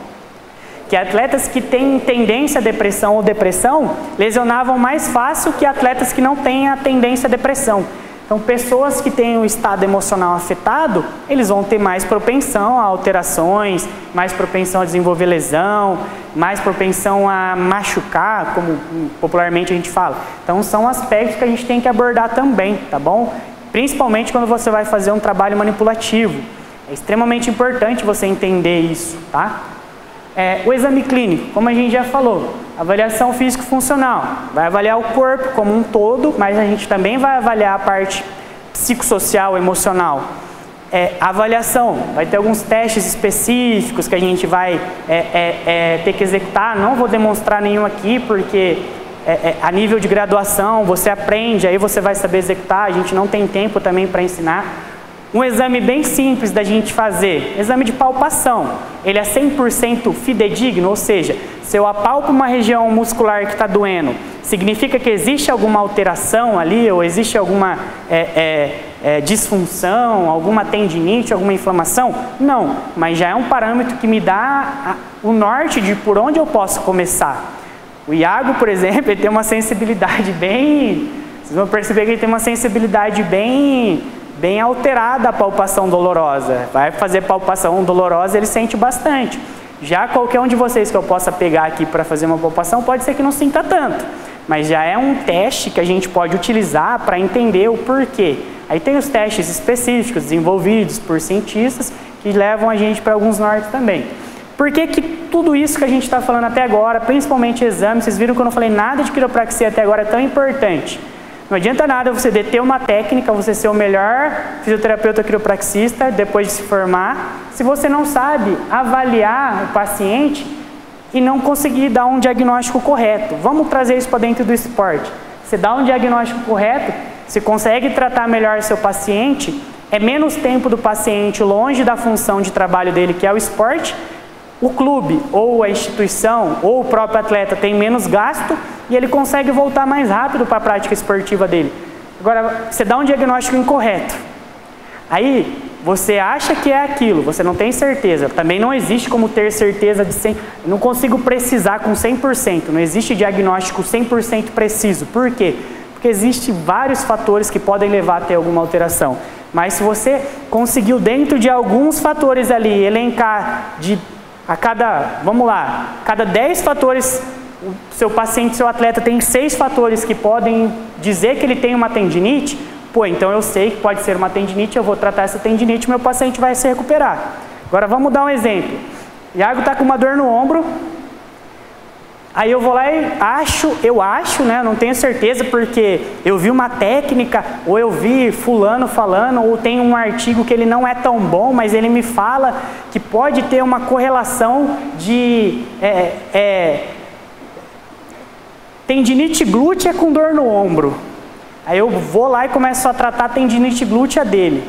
que atletas que têm tendência à depressão ou depressão, lesionavam mais fácil que atletas que não têm a tendência à depressão. Então pessoas que têm o estado emocional afetado, eles vão ter mais propensão a alterações, mais propensão a desenvolver lesão, mais propensão a machucar, como popularmente a gente fala. Então são aspectos que a gente tem que abordar também, tá bom? Principalmente quando você vai fazer um trabalho manipulativo. É extremamente importante você entender isso, tá? O exame clínico, como a gente já falou, avaliação físico-funcional, vai avaliar o corpo como um todo, mas a gente também vai avaliar a parte psicossocial, emocional. Avaliação, vai ter alguns testes específicos que a gente vai ter que executar, não vou demonstrar nenhum aqui, porque a nível de graduação você aprende, aí você vai saber executar, a gente não tem tempo também para ensinar. Um exame bem simples da gente fazer, exame de palpação, ele é 100% fidedigno, ou seja, se eu apalpo uma região muscular que está doendo, significa que existe alguma alteração ali, ou existe alguma disfunção, alguma tendinite, alguma inflamação? Não, mas já é um parâmetro que me dá o norte de por onde eu posso começar. O Iago, por exemplo, ele tem uma sensibilidade bem, vocês vão perceber que ele tem uma sensibilidade bem alterada à palpação dolorosa. Vai fazer palpação dolorosa, ele sente bastante. Já qualquer um de vocês que eu possa pegar aqui para fazer uma palpação, pode ser que não sinta tanto. Mas já é um teste que a gente pode utilizar para entender o porquê. Aí tem os testes específicos, desenvolvidos por cientistas, que levam a gente para alguns nortes também. Por que que tudo isso que a gente está falando até agora, principalmente exames, vocês viram que eu não falei nada de quiropraxia até agora, é tão importante? Não adianta nada você deter uma técnica, você ser o melhor fisioterapeuta quiropraxista depois de se formar, se você não sabe avaliar o paciente e não conseguir dar um diagnóstico correto. Vamos trazer isso para dentro do esporte. Você dá um diagnóstico correto, você consegue tratar melhor seu paciente, é menos tempo do paciente longe da função de trabalho dele, que é o esporte, o clube, ou a instituição, ou o próprio atleta tem menos gasto e ele consegue voltar mais rápido para a prática esportiva dele. Agora, você dá um diagnóstico incorreto. Aí, você acha que é aquilo, você não tem certeza. Também não existe como ter certeza de 100%. Não consigo precisar com 100%. Não existe diagnóstico 100% preciso. Por quê? Porque existem vários fatores que podem levar a ter alguma alteração. Mas se você conseguiu, dentro de alguns fatores ali, elencar cada 10 fatores, o seu paciente, seu atleta tem 6 fatores que podem dizer que ele tem uma tendinite, pô, então eu sei que pode ser uma tendinite, eu vou tratar essa tendinite e meu paciente vai se recuperar. Agora vamos dar um exemplo. Iago está com uma dor no ombro, aí eu vou lá e eu acho, né, não tenho certeza porque eu vi uma técnica, ou eu vi fulano falando, ou tem um artigo que ele não é tão bom, mas ele me fala que pode ter uma correlação de tendinite glútea com dor no ombro. Aí eu vou lá e começo a tratar a tendinite glútea dele.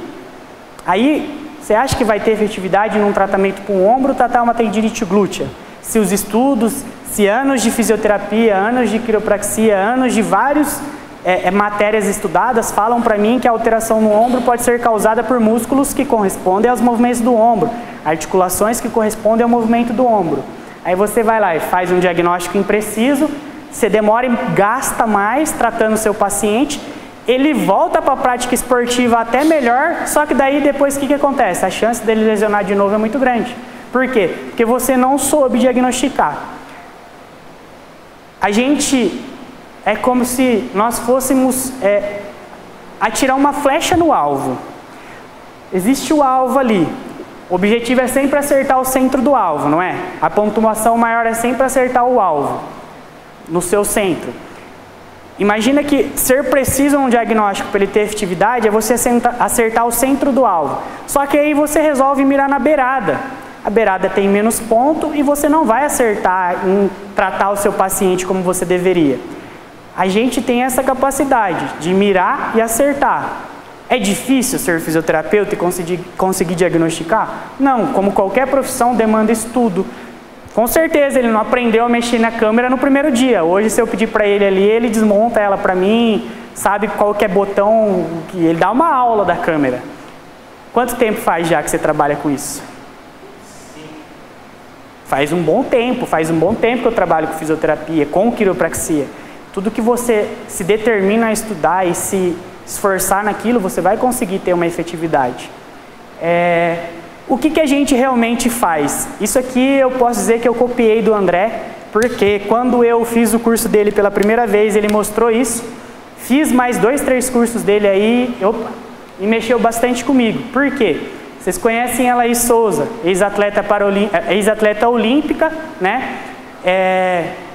Aí, você acha que vai ter efetividade num tratamento para um ombro tratar uma tendinite glútea? Se os estudos, se anos de fisioterapia, anos de quiropraxia, anos de várias matérias estudadas falam para mim que a alteração no ombro pode ser causada por músculos que correspondem aos movimentos do ombro, articulações que correspondem ao movimento do ombro. Aí você vai lá e faz um diagnóstico impreciso, você demora e gasta mais tratando o seu paciente, ele volta para a prática esportiva até melhor, só que daí depois o que acontece? A chance dele lesionar de novo é muito grande. Por quê? Porque você não soube diagnosticar. A gente é como se nós fôssemos atirar uma flecha no alvo. Existe o alvo ali. O objetivo é sempre acertar o centro do alvo, não é? A pontuação maior é sempre acertar o alvo no seu centro. Imagina que ser preciso um diagnóstico para ele ter efetividade é você acertar o centro do alvo. Só que aí você resolve mirar na beirada. A beirada tem menos ponto e você não vai acertar em tratar o seu paciente como você deveria. A gente tem essa capacidade de mirar e acertar. É difícil ser fisioterapeuta e conseguir diagnosticar? Não, como qualquer profissão demanda estudo. Com certeza ele não aprendeu a mexer na câmera no primeiro dia. Hoje se eu pedir para ele ali, ele desmonta ela para mim, sabe qual que é botão, ele dá uma aula da câmera. Quanto tempo faz já que você trabalha com isso? Faz um bom tempo que eu trabalho com fisioterapia, com quiropraxia. Tudo que você se determina a estudar e se esforçar naquilo, você vai conseguir ter uma efetividade. O que a gente realmente faz? Isso aqui eu posso dizer que eu copiei do André, porque quando eu fiz o curso dele pela primeira vez, ele mostrou isso. Fiz mais 2, 3 cursos dele aí, e mexeu bastante comigo. Por quê? Vocês conhecem a Laís Souza, ex-atleta olímpica, né?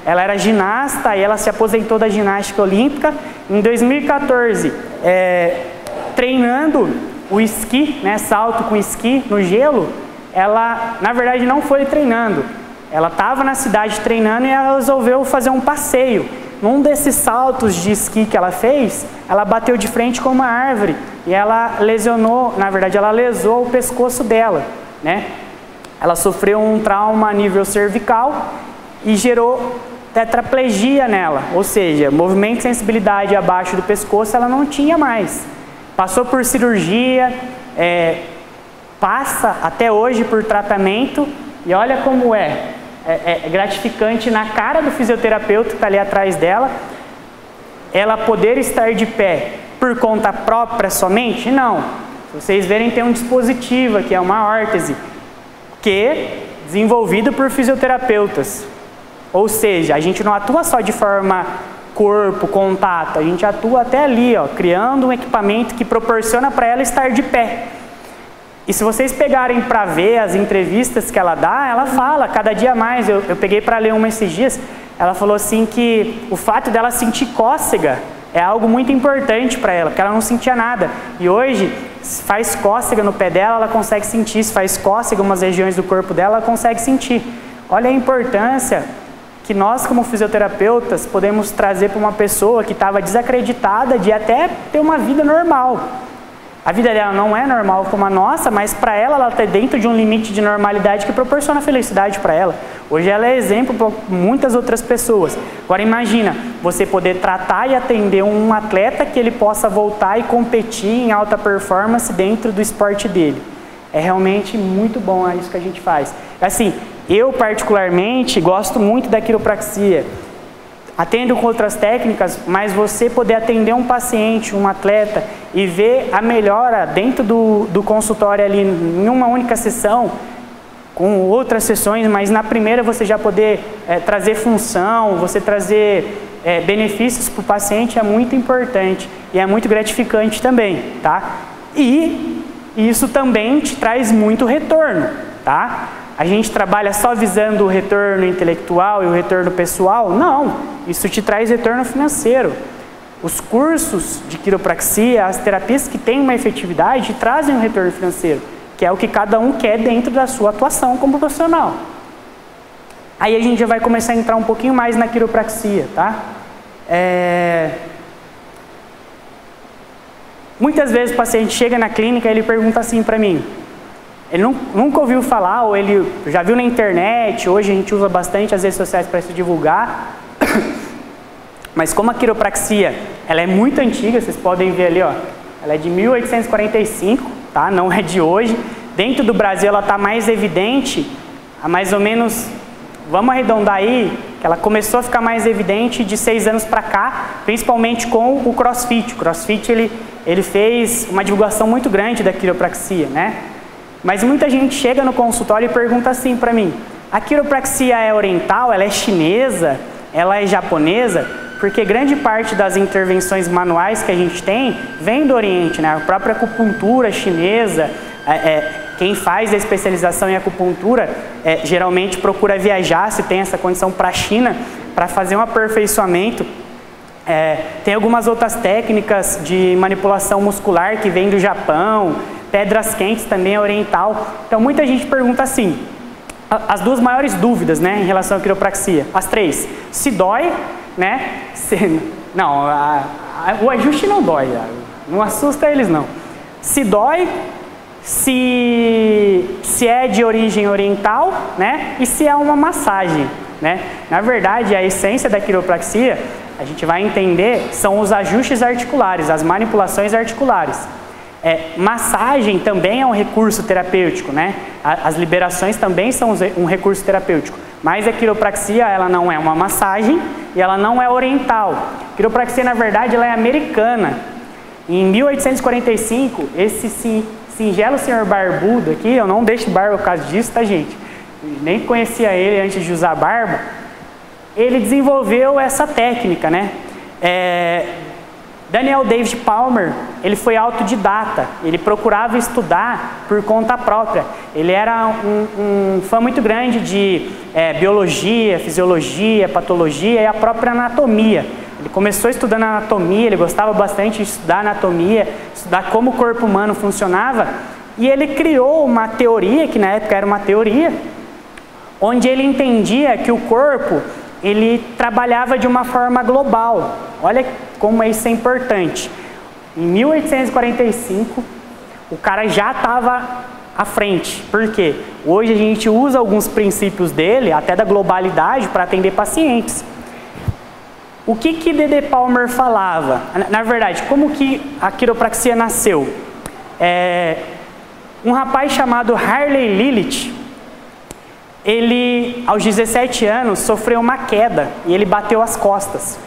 Ela era ginasta e ela se aposentou da ginástica olímpica. Em 2014, treinando o esqui, né, salto com esqui no gelo, ela, na verdade, não foi treinando. Ela estava na cidade treinando e ela resolveu fazer um passeio. Num desses saltos de esqui que ela fez, ela bateu de frente com uma árvore e ela lesionou, na verdade, ela lesou o pescoço dela, né? Ela sofreu um trauma a nível cervical e gerou tetraplegia nela, ou seja, movimento e sensibilidade abaixo do pescoço ela não tinha mais. Passou por cirurgia, passa até hoje por tratamento e olha como é gratificante na cara do fisioterapeuta que está ali atrás dela, ela poder estar de pé por conta própria somente? Não. Se vocês verem, tem um dispositivo aqui, é uma órtese, desenvolvido por fisioterapeutas. Ou seja, a gente não atua só de forma corpo, contato, a gente atua até ali, ó, criando um equipamento que proporciona para ela estar de pé. E se vocês pegarem para ver as entrevistas que ela dá, ela fala cada dia mais, eu peguei para ler uma esses dias, ela falou assim que o fato dela sentir cócega é algo muito importante para ela, porque ela não sentia nada. E hoje, se faz cócega no pé dela, ela consegue sentir, se faz cócega em umas regiões do corpo dela, ela consegue sentir. Olha a importância que nós, como fisioterapeutas, podemos trazer para uma pessoa que estava desacreditada de até ter uma vida normal. A vida dela não é normal como a nossa, mas para ela está dentro de um limite de normalidade que proporciona felicidade para ela. Hoje ela é exemplo para muitas outras pessoas. Agora imagina, você poder tratar e atender um atleta que ele possa voltar e competir em alta performance dentro do esporte dele. É realmente muito bom isso que a gente faz. Assim, eu particularmente gosto muito da quiropraxia. Atendo com outras técnicas, mas você poder atender um paciente, um atleta e ver a melhora dentro do consultório ali em uma única sessão, com outras sessões, mas na primeira você já poder trazer função, você trazer benefícios para o paciente é muito importante e é muito gratificante também, tá? E isso também te traz muito retorno, tá? A gente trabalha só visando o retorno intelectual e o retorno pessoal? Não, isso te traz retorno financeiro. Os cursos de quiropraxia, as terapias que têm uma efetividade, trazem um retorno financeiro, que é o que cada um quer dentro da sua atuação como profissional. Aí a gente já vai começar a entrar um pouquinho mais na quiropraxia, tá? Muitas vezes o paciente chega na clínica e ele pergunta assim para mim, ele nunca ouviu falar, ou ele já viu na internet, hoje a gente usa bastante as redes sociais para se divulgar, mas como a quiropraxia, ela é muito antiga, vocês podem ver ali, ó, ela é de 1845, tá? Não é de hoje. Dentro do Brasil ela está mais evidente há mais ou menos vamos arredondar aí, que ela começou a ficar mais evidente de 6 anos para cá, principalmente com o CrossFit. O CrossFit, ele fez uma divulgação muito grande da quiropraxia, né? Mas muita gente chega no consultório e pergunta assim para mim, a quiropraxia é oriental, ela é chinesa, ela é japonesa? Porque grande parte das intervenções manuais que a gente tem vem do Oriente, né? A própria acupuntura chinesa, quem faz a especialização em acupuntura geralmente procura viajar, se tem essa condição, para a China, para fazer um aperfeiçoamento. Tem algumas outras técnicas de manipulação muscular que vêm do Japão, pedras quentes também é oriental. Então muita gente pergunta assim, as duas maiores dúvidas, né, em relação à quiropraxia, as três: se dói, né? Não, o ajuste não dói, não assusta eles não. Se dói, se é de origem oriental, né? E se é uma massagem, né? Na verdade, a essência da quiropraxia, a gente vai entender, são os ajustes articulares, as manipulações articulares. Massagem também é um recurso terapêutico, né? As liberações também são um recurso terapêutico. Mas a quiropraxia, ela não é uma massagem e ela não é oriental. A quiropraxia, na verdade, ela é americana. Em 1845, esse singelo senhor barbudo aqui, eu não deixo barba por causa disso, tá, gente? Nem conhecia ele antes de usar barba. Ele desenvolveu essa técnica, né? Daniel David Palmer, ele foi autodidata, ele procurava estudar por conta própria. Ele era um fã muito grande de biologia, fisiologia, patologia e a própria anatomia. Ele começou estudando anatomia, ele gostava bastante de estudar anatomia, estudar como o corpo humano funcionava, e ele criou uma teoria, que na época era uma teoria, onde ele entendia que o corpo, ele trabalhava de uma forma global. Olha como isso é importante. Em 1845, o cara já estava à frente. Por quê? Hoje a gente usa alguns princípios dele, até da globalidade, para atender pacientes. O que D.D. Palmer falava? Na verdade, como que a quiropraxia nasceu? Um rapaz chamado Harley Lilith, ele, aos 17 anos, sofreu uma queda e ele bateu as costas.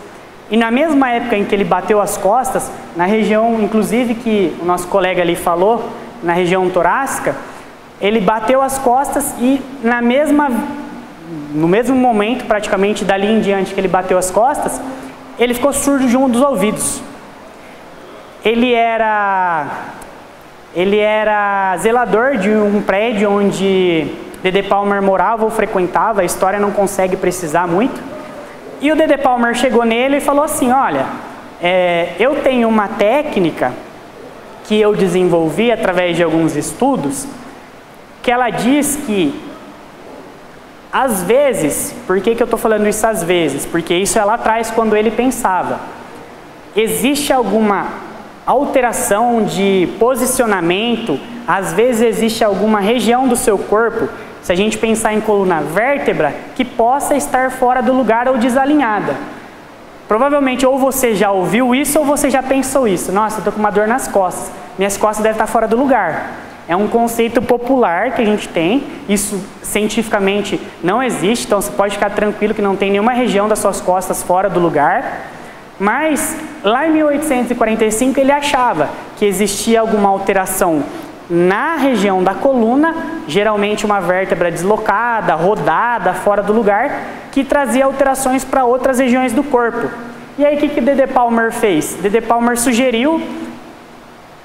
E na mesma época em que ele bateu as costas, na região, inclusive, que o nosso colega ali falou, na região torácica, ele bateu as costas e no mesmo momento, praticamente dali em diante que ele bateu as costas, ele ficou surdo de um dos ouvidos. Ele era zelador de um prédio onde D.D. Palmer morava ou frequentava, a história não consegue precisar muito. E o D.D. Palmer chegou nele e falou assim, olha, eu tenho uma técnica que eu desenvolvi através de alguns estudos, que ela diz que, às vezes, por que eu estou falando isso às vezes? Porque isso é lá atrás, quando ele pensava, existe alguma alteração de posicionamento, às vezes existe alguma região do seu corpo, se a gente pensar em coluna vértebra, que possa estar fora do lugar ou desalinhada. Provavelmente ou você já ouviu isso ou você já pensou isso. Nossa, eu estou com uma dor nas costas. Minhas costas devem estar fora do lugar. É um conceito popular que a gente tem. Isso cientificamente não existe, então você pode ficar tranquilo que não tem nenhuma região das suas costas fora do lugar. Mas lá em 1845 ele achava que existia alguma alteração na região da coluna, geralmente uma vértebra deslocada, rodada, fora do lugar, que trazia alterações para outras regiões do corpo. E aí o que D.D. Palmer fez? D.D. Palmer sugeriu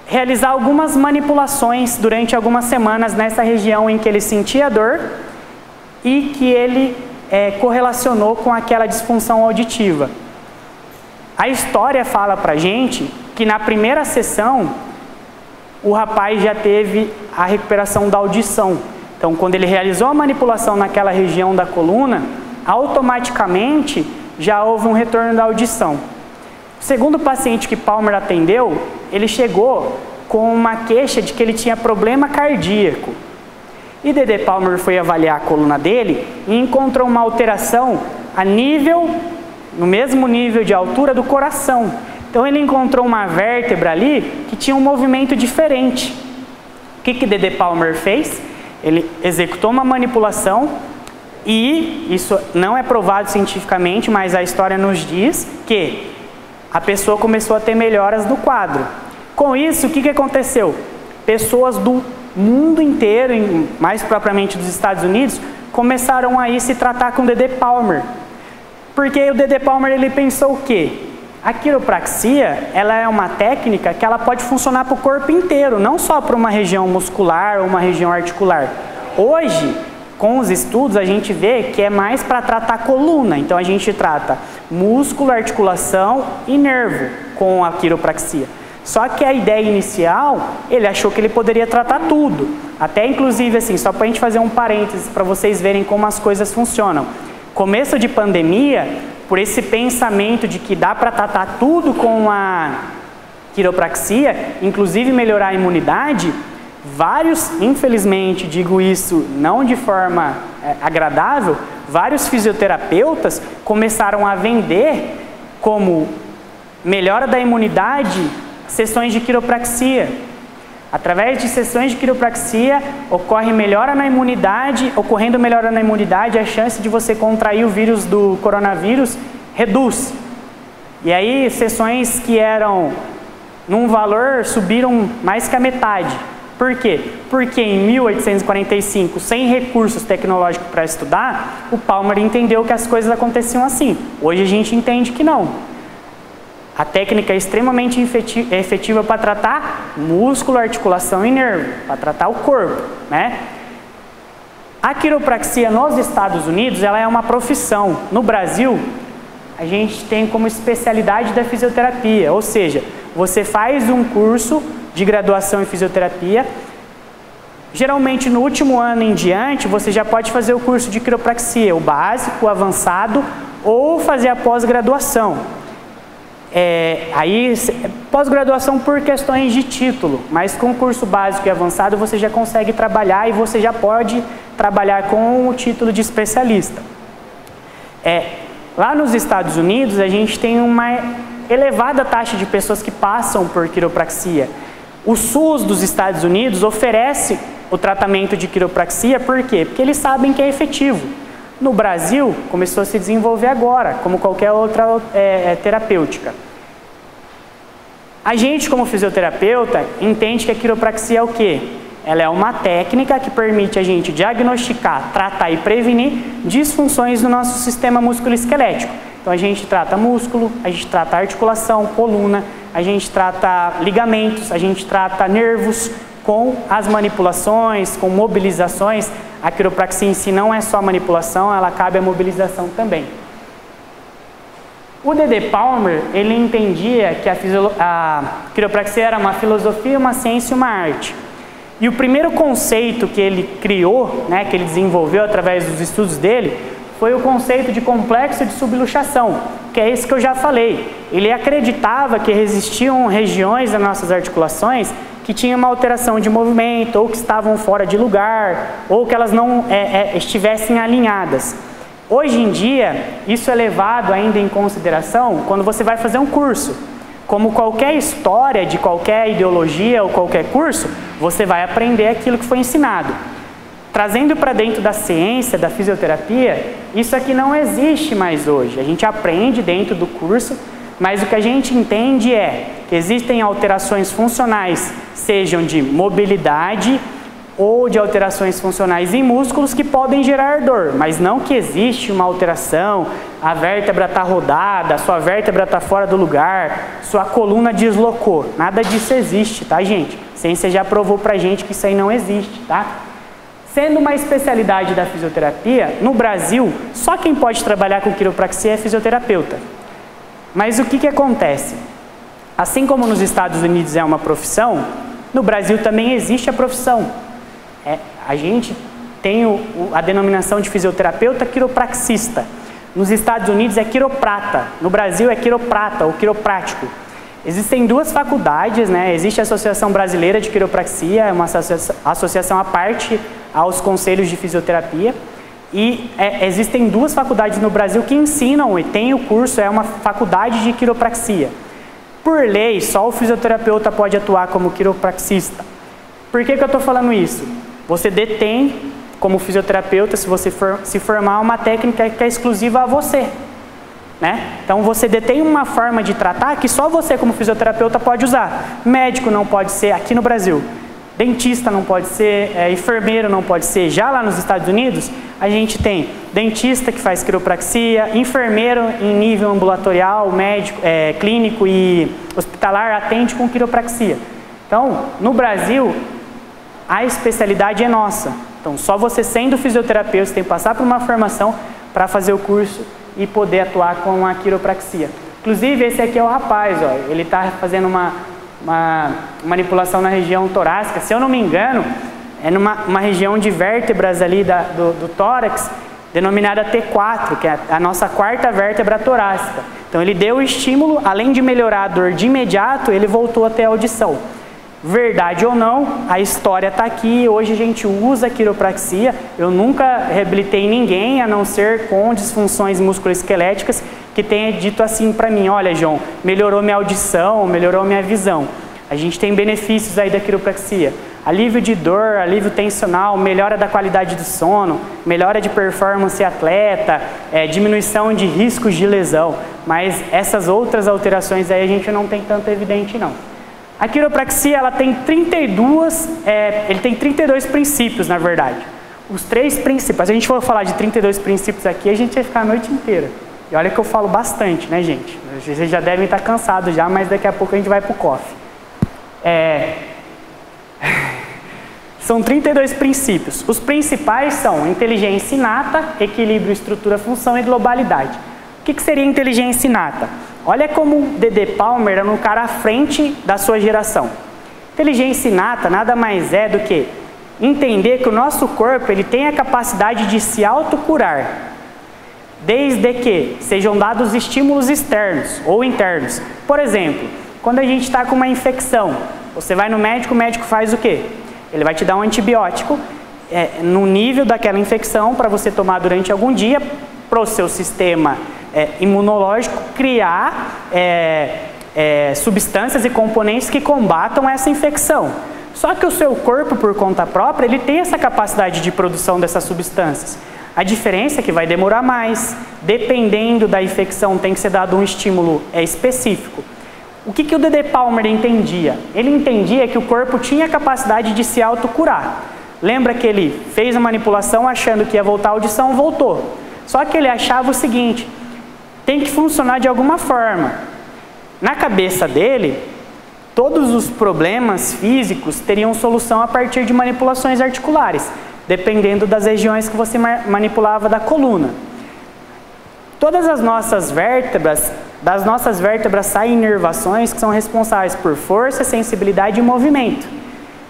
realizar algumas manipulações durante algumas semanas nessa região em que ele sentia dor e que ele correlacionou com aquela disfunção auditiva. A história fala pra gente que na primeira sessão o rapaz já teve a recuperação da audição. Então, quando ele realizou a manipulação naquela região da coluna, automaticamente já houve um retorno da audição. O segundo paciente que Palmer atendeu, ele chegou com uma queixa de que ele tinha problema cardíaco. E D.D. Palmer foi avaliar a coluna dele e encontrou uma alteração no mesmo nível de altura do coração. Então ele encontrou uma vértebra ali que tinha um movimento diferente. O que D.D. Palmer fez? Ele executou uma manipulação, E isso não é provado cientificamente, mas a história nos diz que a pessoa começou a ter melhoras do quadro. Com isso, o que aconteceu? Pessoas do mundo inteiro, mais propriamente dos Estados Unidos, começaram a ir se tratar com o D.D. Palmer. Porque o D.D. Palmer ele pensou o quê? A quiropraxia, ela é uma técnica que ela pode funcionar para o corpo inteiro, não só para uma região muscular ou uma região articular. Hoje, com os estudos, a gente vê que é mais para tratar coluna. Então, a gente trata músculo, articulação e nervo com a quiropraxia. Só que a ideia inicial, ele achou que ele poderia tratar tudo. Até, inclusive, assim, só para a gente fazer um parênteses, para vocês verem como as coisas funcionam. Começo de pandemia, por esse pensamento de que dá para tratar tudo com a quiropraxia, inclusive melhorar a imunidade, vários, infelizmente, digo isso não de forma agradável, vários fisioterapeutas começaram a vender como melhora da imunidade sessões de quiropraxia. Através de sessões de quiropraxia, ocorrendo melhora na imunidade, a chance de você contrair o vírus do coronavírus reduz. E aí, sessões que eram num valor subiram mais que a metade. Por quê? Porque em 1845, sem recursos tecnológicos para estudar, o Palmer entendeu que as coisas aconteciam assim. Hoje a gente entende que não. A técnica é extremamente efetiva para tratar músculo, articulação e nervo, para tratar o corpo, né? A quiropraxia nos Estados Unidos, ela é uma profissão. No Brasil, a gente tem como especialidade da fisioterapia, ou seja, você faz um curso de graduação em fisioterapia, geralmente no último ano em diante, você já pode fazer o curso de quiropraxia, o básico, o avançado, ou fazer a pós-graduação. Aí, pós-graduação por questões de título, mas com o curso básico e avançado você já consegue trabalhar e você já pode trabalhar com o título de especialista. Lá nos Estados Unidos, a gente tem uma elevada taxa de pessoas que passam por quiropraxia. O SUS dos Estados Unidos oferece o tratamento de quiropraxia, por quê? Porque eles sabem que é efetivo. No Brasil, começou a se desenvolver agora, como qualquer outra terapêutica. A gente, como fisioterapeuta, entende que a quiropraxia é o quê? Ela é uma técnica que permite a gente diagnosticar, tratar e prevenir disfunções no nosso sistema musculoesquelético. Então, a gente trata músculo, a gente trata articulação, coluna, a gente trata ligamentos, a gente trata nervos com as manipulações, com mobilizações. A quiropraxia em si não é só manipulação, ela cabe a mobilização também. O D.D. Palmer, ele entendia que a quiropraxia era uma filosofia, uma ciência e uma arte. E o primeiro conceito que ele criou, né, que ele desenvolveu através dos estudos dele, foi o conceito de complexo de subluxação, que é esse que eu já falei. Ele acreditava que existiam regiões das nossas articulações que tinham uma alteração de movimento, ou que estavam fora de lugar, ou que elas não estivessem alinhadas. Hoje em dia, isso é levado ainda em consideração quando você vai fazer um curso. Como qualquer história de qualquer ideologia ou qualquer curso, você vai aprender aquilo que foi ensinado. Trazendo para dentro da ciência, da fisioterapia, isso aqui não existe mais hoje. A gente aprende dentro do curso, mas o que a gente entende é que existem alterações funcionais, sejam de mobilidade ou de alterações funcionais em músculos que podem gerar dor, mas não que existe uma alteração, a vértebra está rodada, sua vértebra está fora do lugar, sua coluna deslocou. Nada disso existe, tá, gente? A ciência já provou pra gente que isso aí não existe, tá? Sendo uma especialidade da fisioterapia, no Brasil, só quem pode trabalhar com quiropraxia é fisioterapeuta. Mas o que acontece? Assim como nos Estados Unidos é uma profissão, no Brasil também existe a profissão. A gente tem a denominação de fisioterapeuta quiropraxista. Nos Estados Unidos é quiroprata, no Brasil é quiroprata ou quiroprático. Existem duas faculdades, né? Existe a Associação Brasileira de Quiropraxia, é uma associação à parte aos conselhos de fisioterapia. E existem duas faculdades no Brasil que ensinam e tem o curso, é uma faculdade de quiropraxia. Por lei, só o fisioterapeuta pode atuar como quiropraxista. Por que eu estou falando isso? Você detém como fisioterapeuta, se você se formar, uma técnica que é exclusiva a você, né? Então você detém uma forma de tratar que só você como fisioterapeuta pode usar. Médico não pode ser aqui no Brasil, dentista não pode ser, enfermeiro não pode ser. Já lá nos Estados Unidos, a gente tem dentista que faz quiropraxia, enfermeiro em nível ambulatorial, médico, clínico e hospitalar atende com quiropraxia. Então, no Brasil, a especialidade é nossa. Então, só você sendo fisioterapeuta, você tem que passar por uma formação para fazer o curso e poder atuar com a quiropraxia. Inclusive, esse aqui é o rapaz, ó, ele está fazendo uma manipulação na região torácica, se eu não me engano, é numa região de vértebras ali do tórax, denominada T4, que é a nossa quarta vértebra torácica. Então ele deu o estímulo, além de melhorar a dor de imediato, ele voltou até a audição. Verdade ou não, a história está aqui, hoje a gente usa a quiropraxia, eu nunca reabilitei ninguém, a não ser com disfunções musculoesqueléticas, que tenha dito assim para mim, olha João, melhorou minha audição, melhorou minha visão. A gente tem benefícios aí da quiropraxia, alívio de dor, alívio tensional, melhora da qualidade do sono, melhora de performance atleta, diminuição de riscos de lesão, mas essas outras alterações aí a gente não tem tanto evidente não. A quiropraxia, ela tem 32 princípios, na verdade. Os 3 princípios, se a gente for falar de 32 princípios aqui, a gente vai ficar a noite inteira. E olha que eu falo bastante, né, gente? Vocês já devem estar cansados já, mas daqui a pouco a gente vai pro coffee. São 32 princípios. Os principais são inteligência inata, equilíbrio, estrutura, função e globalidade. O que seria inteligência inata? Olha como o D.D. Palmer era um cara à frente da sua geração. Inteligência inata nada mais é do que entender que o nosso corpo ele tem a capacidade de se autocurar, desde que sejam dados estímulos externos ou internos. Por exemplo, quando a gente está com uma infecção, você vai no médico, o médico faz o quê? Ele vai te dar um antibiótico no nível daquela infecção para você tomar durante algum dia, para o seu sistema imunológico criar substâncias e componentes que combatam essa infecção. Só que o seu corpo, por conta própria, ele tem essa capacidade de produção dessas substâncias. A diferença é que vai demorar mais, dependendo da infecção, tem que ser dado um estímulo específico. O que o D.D. Palmer entendia? Ele entendia que o corpo tinha a capacidade de se autocurar. Lembra que ele fez a manipulação achando que ia voltar a audição, voltou. Só que ele achava o seguinte, tem que funcionar de alguma forma. Na cabeça dele, todos os problemas físicos teriam solução a partir de manipulações articulares, dependendo das regiões que você manipulava da coluna. Todas as nossas vértebras, das nossas vértebras saem inervações que são responsáveis por força, sensibilidade e movimento.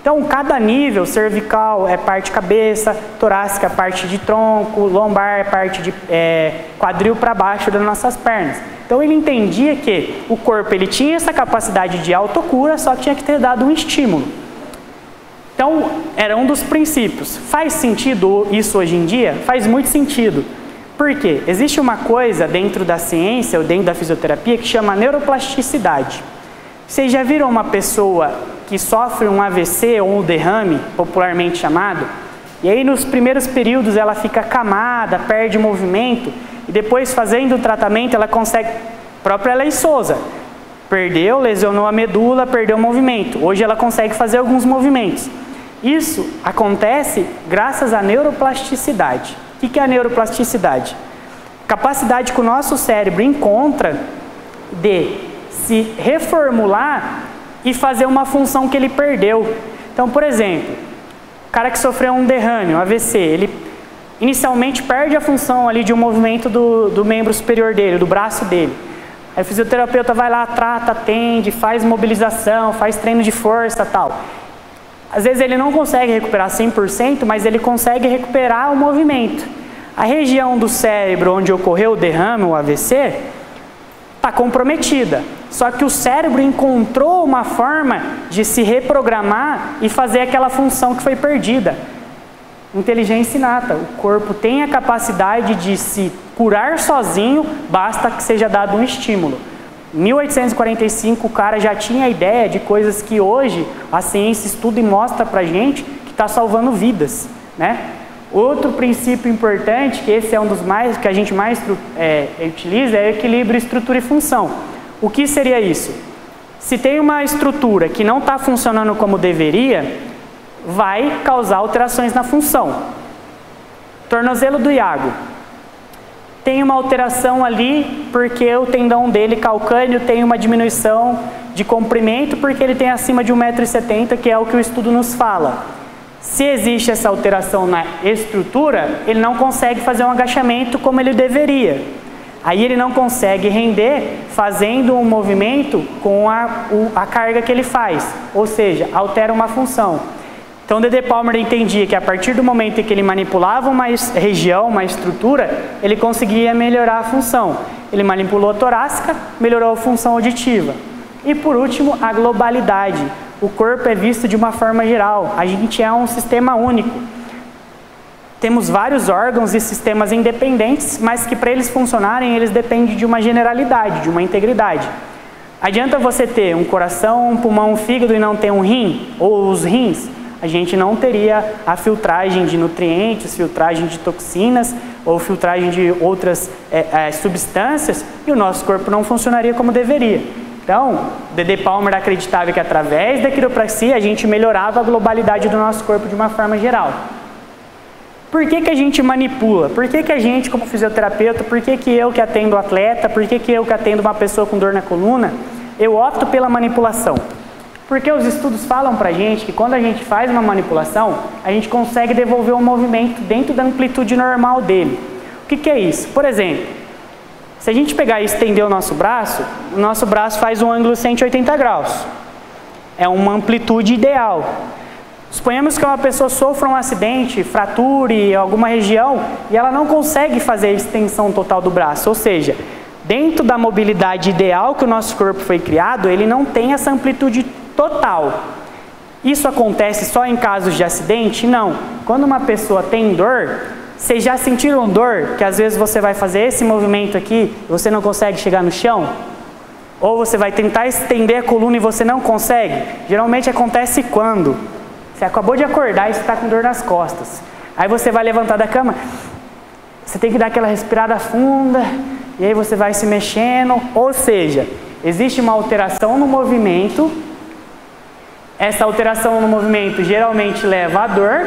Então, cada nível, cervical é parte cabeça, torácica é parte de tronco, lombar é parte de quadril para baixo das nossas pernas. Então, ele entendia que o corpo ele tinha essa capacidade de autocura, só que tinha que ter dado um estímulo. Então, era um dos princípios. Faz sentido isso hoje em dia? Faz muito sentido. Por quê? Existe uma coisa dentro da ciência, ou dentro da fisioterapia, que chama neuroplasticidade. Vocês já viram uma pessoa que sofre um AVC ou um derrame, popularmente chamado, e aí nos primeiros períodos ela fica acamada, perde movimento, e depois fazendo o tratamento ela consegue, própria Lei Souza, perdeu, lesionou a medula, perdeu o movimento, hoje ela consegue fazer alguns movimentos. Isso acontece graças à neuroplasticidade. O que é a neuroplasticidade? Capacidade que o nosso cérebro encontra de se reformular e fazer uma função que ele perdeu. Então, por exemplo, o cara que sofreu um derrame, um AVC, ele inicialmente perde a função ali de um movimento do membro superior dele, do braço dele. Aí o fisioterapeuta vai lá, trata, atende, faz mobilização, faz treino de força, tal. Às vezes ele não consegue recuperar 100%, mas ele consegue recuperar o movimento. A região do cérebro onde ocorreu o derrame, o AVC, está comprometida. Só que o cérebro encontrou uma forma de se reprogramar e fazer aquela função que foi perdida. Inteligência inata. O corpo tem a capacidade de se curar sozinho, basta que seja dado um estímulo. Em 1845 o cara já tinha a ideia de coisas que hoje a ciência estuda e mostra pra gente que está salvando vidas, né? Outro princípio importante, que esse é um dos mais que a gente mais utiliza, é o equilíbrio estrutura e função. O que seria isso? Se tem uma estrutura que não está funcionando como deveria, vai causar alterações na função. Tornozelo do Iago. Tem uma alteração ali porque o tendão dele calcâneo tem uma diminuição de comprimento porque ele tem acima de 1,70 m, que é o que o estudo nos fala. Se existe essa alteração na estrutura, ele não consegue fazer um agachamento como ele deveria. Aí ele não consegue render fazendo um movimento com a carga que ele faz, ou seja, altera uma função. Então, D.D. Palmer entendia que a partir do momento em que ele manipulava uma região, uma estrutura, ele conseguia melhorar a função. Ele manipulou a torácica, melhorou a função auditiva. E por último, a globalidade. O corpo é visto de uma forma geral. A gente é um sistema único. Temos vários órgãos e sistemas independentes, mas que para eles funcionarem, eles dependem de uma generalidade, de uma integridade. Adianta você ter um coração, um pulmão, um fígado e não ter um rim, ou os rins? A gente não teria a filtragem de nutrientes, filtragem de toxinas ou filtragem de outras substâncias e o nosso corpo não funcionaria como deveria. Então, D.D. Palmer acreditava que através da quiropraxia a gente melhorava a globalidade do nosso corpo de uma forma geral. Por que a gente manipula? Por que a gente, como fisioterapeuta, por que eu que atendo atleta, por que eu que atendo uma pessoa com dor na coluna, eu opto pela manipulação? Porque os estudos falam pra gente que quando a gente faz uma manipulação, a gente consegue devolver o movimento dentro da amplitude normal dele. O que é isso? Por exemplo, se a gente pegar e estender o nosso braço faz um ângulo 180 graus. É uma amplitude ideal. Suponhamos que uma pessoa sofra um acidente, frature alguma região e ela não consegue fazer a extensão total do braço, ou seja, dentro da mobilidade ideal que o nosso corpo foi criado, ele não tem essa amplitude total. Isso acontece só em casos de acidente? Não. Quando uma pessoa tem dor, vocês já sentiram dor? Que às vezes você vai fazer esse movimento aqui e você não consegue chegar no chão? Ou você vai tentar estender a coluna e você não consegue? Geralmente acontece quando você acabou de acordar e você está com dor nas costas. Aí você vai levantar da cama, você tem que dar aquela respirada funda, e aí você vai se mexendo. Ou seja, existe uma alteração no movimento. Essa alteração no movimento geralmente leva à dor,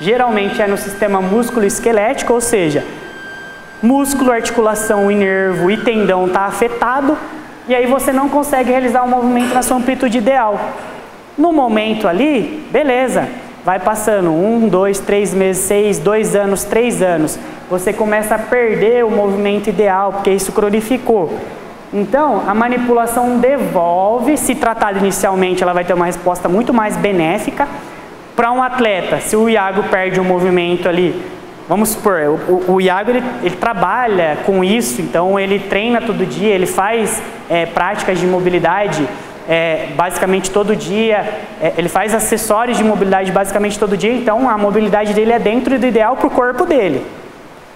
geralmente é no sistema músculo-esquelético, ou seja, músculo, articulação e nervo e tendão está afetado, e aí você não consegue realizar o movimento na sua amplitude ideal. No momento ali, beleza, vai passando 1, 2, 3 meses, 6, 2 anos, 3 anos, você começa a perder o movimento ideal, porque isso cronificou. Então, a manipulação devolve, se tratada inicialmente, ela vai ter uma resposta muito mais benéfica. Para um atleta, se o Iago perde um movimento ali, vamos supor, o Iago ele trabalha com isso, então ele treina todo dia, ele faz práticas de mobilidade basicamente todo dia, ele faz acessórios de mobilidade basicamente todo dia, então a mobilidade dele é dentro do ideal para o corpo dele.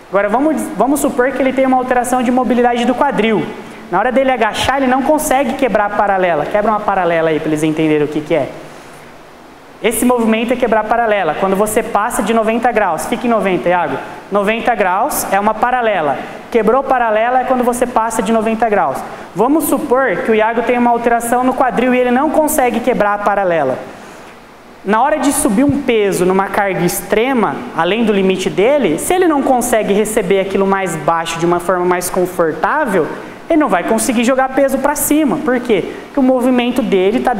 Agora vamos supor que ele tem uma alteração de mobilidade do quadril. Na hora dele agachar, ele não consegue quebrar a paralela. Quebra uma paralela aí para eles entenderem o que é. Esse movimento é quebrar a paralela. Quando você passa de 90 graus, fica em 90, Iago. 90 graus é uma paralela. Quebrou paralela é quando você passa de 90 graus. Vamos supor que o Iago tem uma alteração no quadril e ele não consegue quebrar a paralela. Na hora de subir um peso numa carga extrema, além do limite dele, se ele não consegue receber aquilo mais baixo de uma forma mais confortável, ele não vai conseguir jogar peso para cima. Por quê? Porque o movimento dele está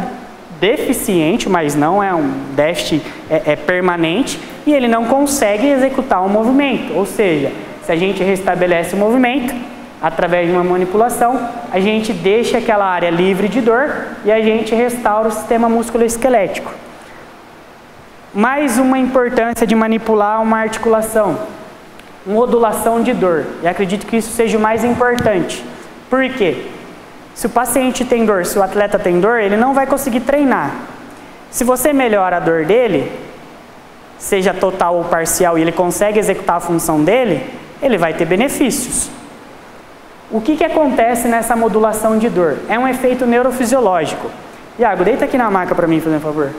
deficiente, mas não é um déficit permanente, e ele não consegue executar o movimento. Ou seja, se a gente restabelece o movimento, através de uma manipulação, a gente deixa aquela área livre de dor e a gente restaura o sistema musculoesquelético. Mais uma importância de manipular uma articulação, modulação de dor. E acredito que isso seja o mais importante. Por quê? Se o paciente tem dor, se o atleta tem dor, ele não vai conseguir treinar. Se você melhora a dor dele, seja total ou parcial, e ele consegue executar a função dele, ele vai ter benefícios. O que acontece nessa modulação de dor? É um efeito neurofisiológico. Iago, deita aqui na maca para mim, por favor.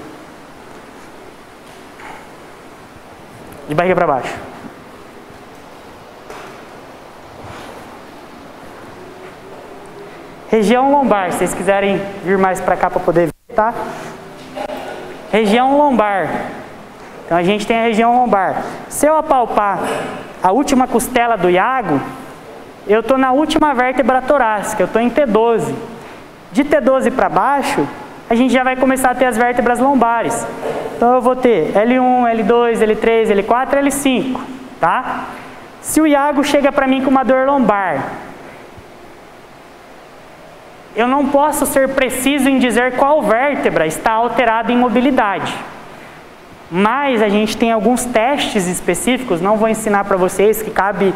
de barriga para baixo. Região lombar, se vocês quiserem vir mais para cá para poder ver, tá? Região lombar. Então a gente tem a região lombar. Se eu apalpar a última costela do iago, eu estou na última vértebra torácica, eu estou em T12. De T12 para baixo, a gente já vai começar a ter as vértebras lombares. Então eu vou ter L1, L2, L3, L4, L5, tá? Se o iago chega para mim com uma dor lombar, eu não posso ser preciso em dizer qual vértebra está alterada em mobilidade. Mas a gente tem alguns testes específicos, não vou ensinar para vocês, que cabe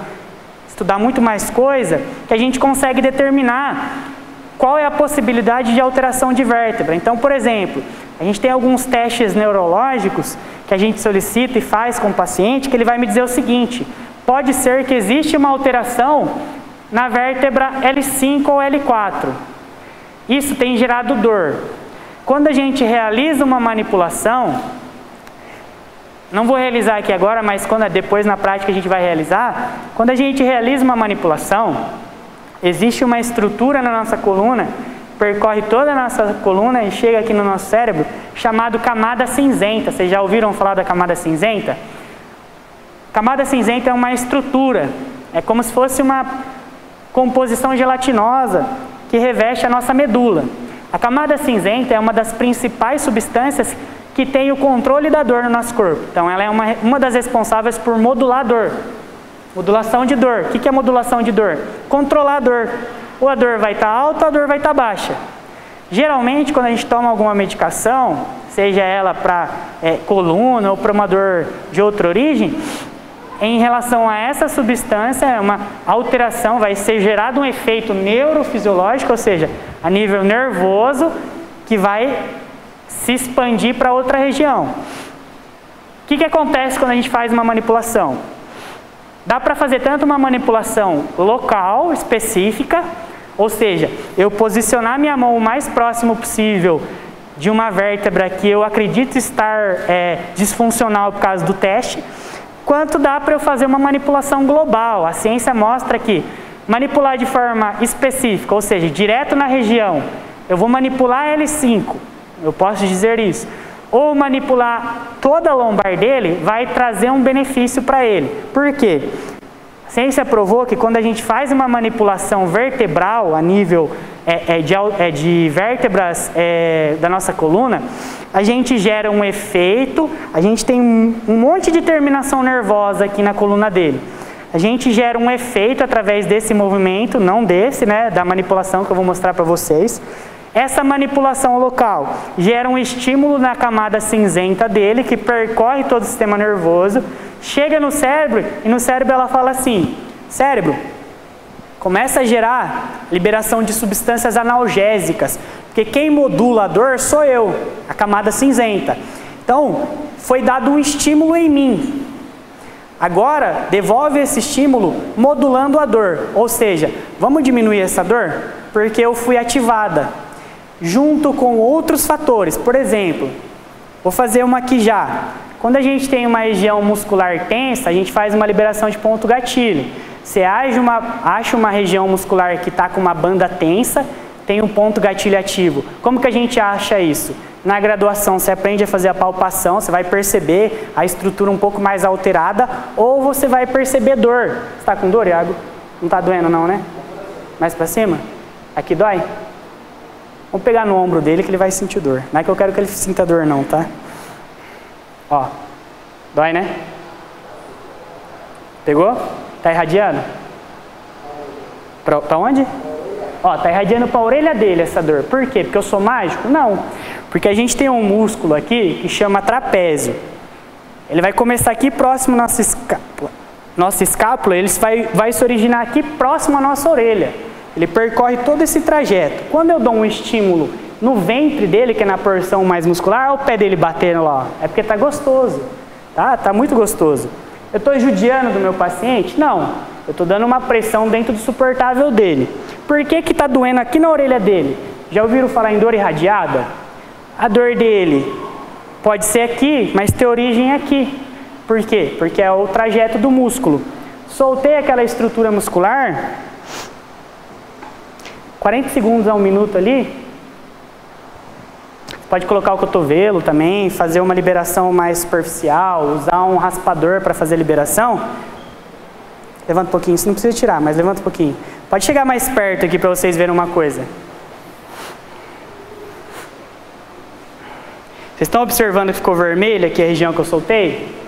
estudar muito mais coisa, que a gente consegue determinar qual é a possibilidade de alteração de vértebra. Então, por exemplo, a gente tem alguns testes neurológicos que a gente solicita e faz com o paciente, que ele vai me dizer o seguinte: pode ser que existe uma alteração na vértebra L5 ou L4. Isso tem gerado dor. Quando a gente realiza uma manipulação, não vou realizar aqui agora, mas depois na prática a gente vai realizar, quando a gente realiza uma manipulação, existe uma estrutura na nossa coluna, percorre toda a nossa coluna e chega aqui no nosso cérebro, chamado camada cinzenta. Vocês já ouviram falar da camada cinzenta? Camada cinzenta é uma estrutura, é como se fosse uma composição gelatinosa que reveste a nossa medula. A camada cinzenta é uma das principais substâncias que tem o controle da dor no nosso corpo. Então ela é uma das responsáveis por modular a dor. Modulação de dor. O que é modulação de dor? Controlar a dor. Ou a dor vai estar alta ou a dor vai estar baixa. Geralmente, quando a gente toma alguma medicação, seja ela para coluna ou para uma dor de outra origem, em relação a essa substância, uma alteração, vai ser gerado um efeito neurofisiológico, ou seja, a nível nervoso, que vai se expandir para outra região. O que acontece quando a gente faz uma manipulação? Dá para fazer tanto uma manipulação local, específica, ou seja, eu posicionar minha mão o mais próximo possível de uma vértebra que eu acredito estar disfuncional por causa do teste, quanto dá para eu fazer uma manipulação global. A ciência mostra que manipular de forma específica, ou seja, direto na região, eu vou manipular L5, eu posso dizer isso, ou manipular toda a lombar dele, vai trazer um benefício para ele. Por quê? A ciência provou que quando a gente faz uma manipulação vertebral a nível de vértebras da nossa coluna, a gente gera um efeito, a gente tem um monte de terminação nervosa aqui na coluna dele. A gente gera um efeito através desse movimento, não desse, da manipulação que eu vou mostrar para vocês. Essa manipulação local gera um estímulo na camada cinzenta dele, que percorre todo o sistema nervoso, chega no cérebro, e no cérebro ela fala assim: cérebro, começa a gerar liberação de substâncias analgésicas, porque quem modula a dor sou eu, a camada cinzenta. Então, foi dado um estímulo em mim. Agora, devolve esse estímulo modulando a dor. Ou seja, vamos diminuir essa dor? Porque eu fui ativada. Junto com outros fatores. Por exemplo, vou fazer uma aqui já. Quando a gente tem uma região muscular tensa, a gente faz uma liberação de ponto gatilho. Você acha uma região muscular que está com uma banda tensa, tem um ponto gatilho ativo. Como que a gente acha isso? Na graduação você aprende a fazer a palpação, você vai perceber a estrutura um pouco mais alterada, ou você vai perceber dor. Você está com dor, Iago? Não está doendo não, né? Mais para cima? Aqui dói? Vamos pegar no ombro dele que ele vai sentir dor. Não é que eu quero que ele sinta dor não, tá? Ó, dói, né? Pegou? Tá irradiando? Pra onde? Ó, tá irradiando pra orelha dele essa dor. Por quê? Porque eu sou mágico? Não. Porque a gente tem um músculo aqui que chama trapézio. Ele vai começar aqui próximo à nossa escápula. Nossa escápula, ele vai se originar aqui próximo à nossa orelha. Ele percorre todo esse trajeto. Quando eu dou um estímulo no ventre dele, que é na porção mais muscular, olha o pé dele batendo lá. É porque tá gostoso. Tá muito gostoso. Eu estou judiando do meu paciente? Não. Eu estou dando uma pressão dentro do suportável dele. Por que que está doendo aqui na orelha dele? Já ouviram falar em dor irradiada? A dor dele pode ser aqui, mas tem origem aqui. Por quê? Porque é o trajeto do músculo. Soltei aquela estrutura muscular, 40 segundos a 1 minuto ali, pode colocar o cotovelo também, fazer uma liberação mais superficial, usar um raspador para fazer liberação. Levanta um pouquinho, isso não precisa tirar, mas levanta um pouquinho. Pode chegar mais perto aqui para vocês verem uma coisa. Vocês estão observando que ficou vermelho aqui a região que eu soltei?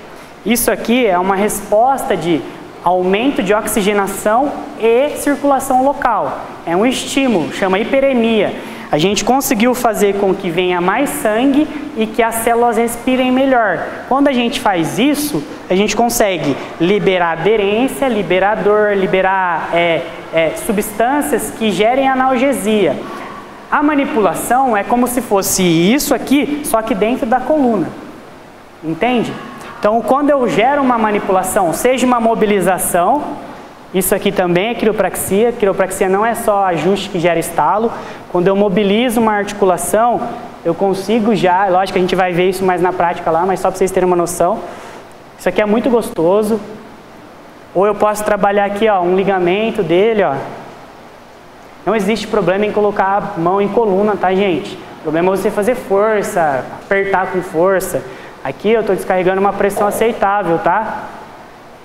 Isso aqui é uma resposta de aumento de oxigenação e circulação local. É um estímulo, chama hiperemia. A gente conseguiu fazer com que venha mais sangue e que as células respirem melhor. Quando a gente faz isso, a gente consegue liberar aderência, liberar dor, liberar substâncias que gerem analgesia. A manipulação é como se fosse isso aqui, só que dentro da coluna. Entende? Então, quando eu gero uma manipulação, seja uma mobilização, isso aqui também é quiropraxia. Quiropraxia não é só ajuste que gera estalo. Quando eu mobilizo uma articulação, eu consigo já, lógico que a gente vai ver isso mais na prática lá, mas só para vocês terem uma noção. Isso aqui é muito gostoso. Ou eu posso trabalhar aqui, ó, um ligamento dele, ó. Não existe problema em colocar a mão em coluna, tá, gente? O problema é você fazer força, apertar com força. Aqui eu estou descarregando uma pressão aceitável, tá?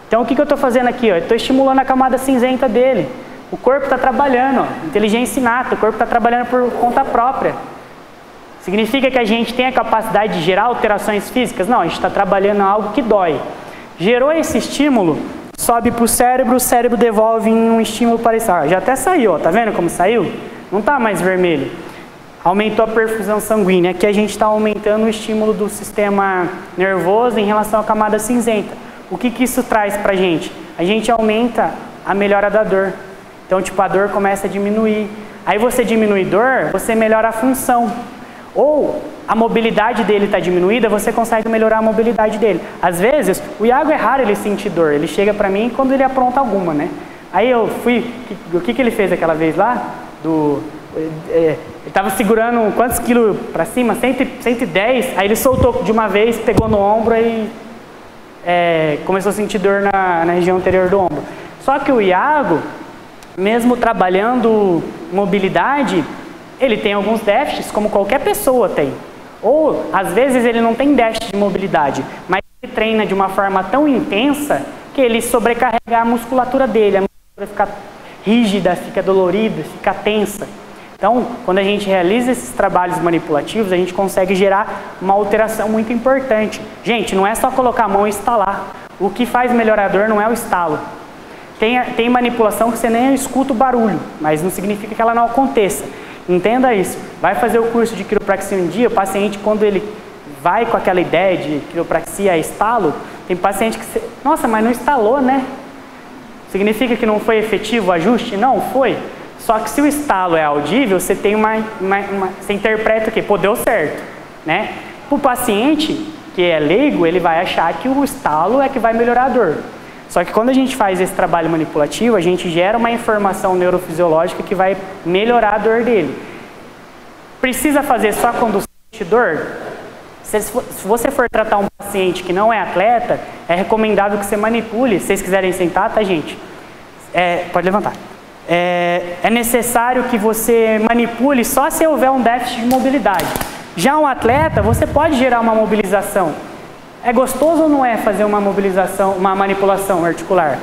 Então o que eu estou fazendo aqui? Eu estou estimulando a camada cinzenta dele. O corpo está trabalhando, ó, inteligência inata, o corpo está trabalhando por conta própria. Significa que a gente tem a capacidade de gerar alterações físicas? Não, a gente está trabalhando algo que dói. Gerou esse estímulo, sobe para o cérebro devolve em um estímulo parecido. Já até saiu, ó, tá vendo como saiu? Não está mais vermelho. Aumentou a perfusão sanguínea. Aqui a gente está aumentando o estímulo do sistema nervoso em relação à camada cinzenta. O que isso traz para a gente? A gente aumenta a melhora da dor. Então, tipo, a dor começa a diminuir. Aí você diminui dor, você melhora a função. Ou a mobilidade dele está diminuída, você consegue melhorar a mobilidade dele. Às vezes, o Iago é raro ele sentir dor. Ele chega para mim quando ele apronta alguma, né? Aí eu fui... O que ele fez aquela vez lá? Ele estava segurando quantos quilos para cima? 110. Aí ele soltou de uma vez, pegou no ombro e começou a sentir dor na região anterior do ombro. Só que o Iago, mesmo trabalhando mobilidade, ele tem alguns déficits, como qualquer pessoa tem. Ou, às vezes, ele não tem déficit de mobilidade, mas ele treina de uma forma tão intensa que ele sobrecarrega a musculatura dele. A musculatura fica rígida, fica dolorida, fica tensa. Então, quando a gente realiza esses trabalhos manipulativos, a gente consegue gerar uma alteração muito importante. Gente, não é só colocar a mão e estalar. O que faz melhorar a dor não é o estalo. Tem manipulação que você nem escuta o barulho, mas não significa que ela não aconteça. Entenda isso. Vai fazer o curso de quiropraxia um dia, o paciente, quando ele vai com aquela ideia de quiropraxia a estalo, tem paciente que... Nossa, mas não estalou, né? Significa que não foi efetivo o ajuste? Não, foi. Só que se o estalo é audível, você tem você interpreta o quê? Pô, deu certo, né? Para o paciente que é leigo, ele vai achar que o estalo é que vai melhorar a dor. Só que quando a gente faz esse trabalho manipulativo, a gente gera uma informação neurofisiológica que vai melhorar a dor dele. Precisa fazer só quando sente dor? Se você for tratar um paciente que não é atleta, é recomendável que você manipule. Se vocês quiserem sentar, tá, gente? Pode levantar. É necessário que você manipule só se houver um déficit de mobilidade. Já um atleta, você pode gerar uma mobilização. É gostoso ou não é fazer uma mobilização, uma manipulação articular?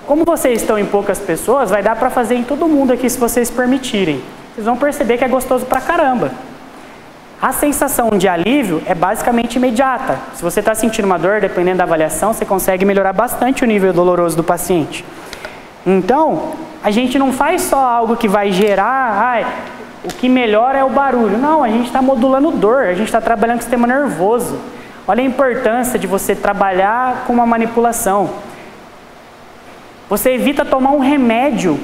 Como vocês estão em poucas pessoas, vai dar para fazer em todo mundo aqui se vocês permitirem. Vocês vão perceber que é gostoso pra caramba. A sensação de alívio é basicamente imediata. Se você está sentindo uma dor, dependendo da avaliação, você consegue melhorar bastante o nível doloroso do paciente. Então, a gente não faz só algo que vai gerar, o que melhora é o barulho. Não, a gente está modulando dor, a gente está trabalhando com o sistema nervoso. Olha a importância de você trabalhar com uma manipulação. Você evita tomar um remédio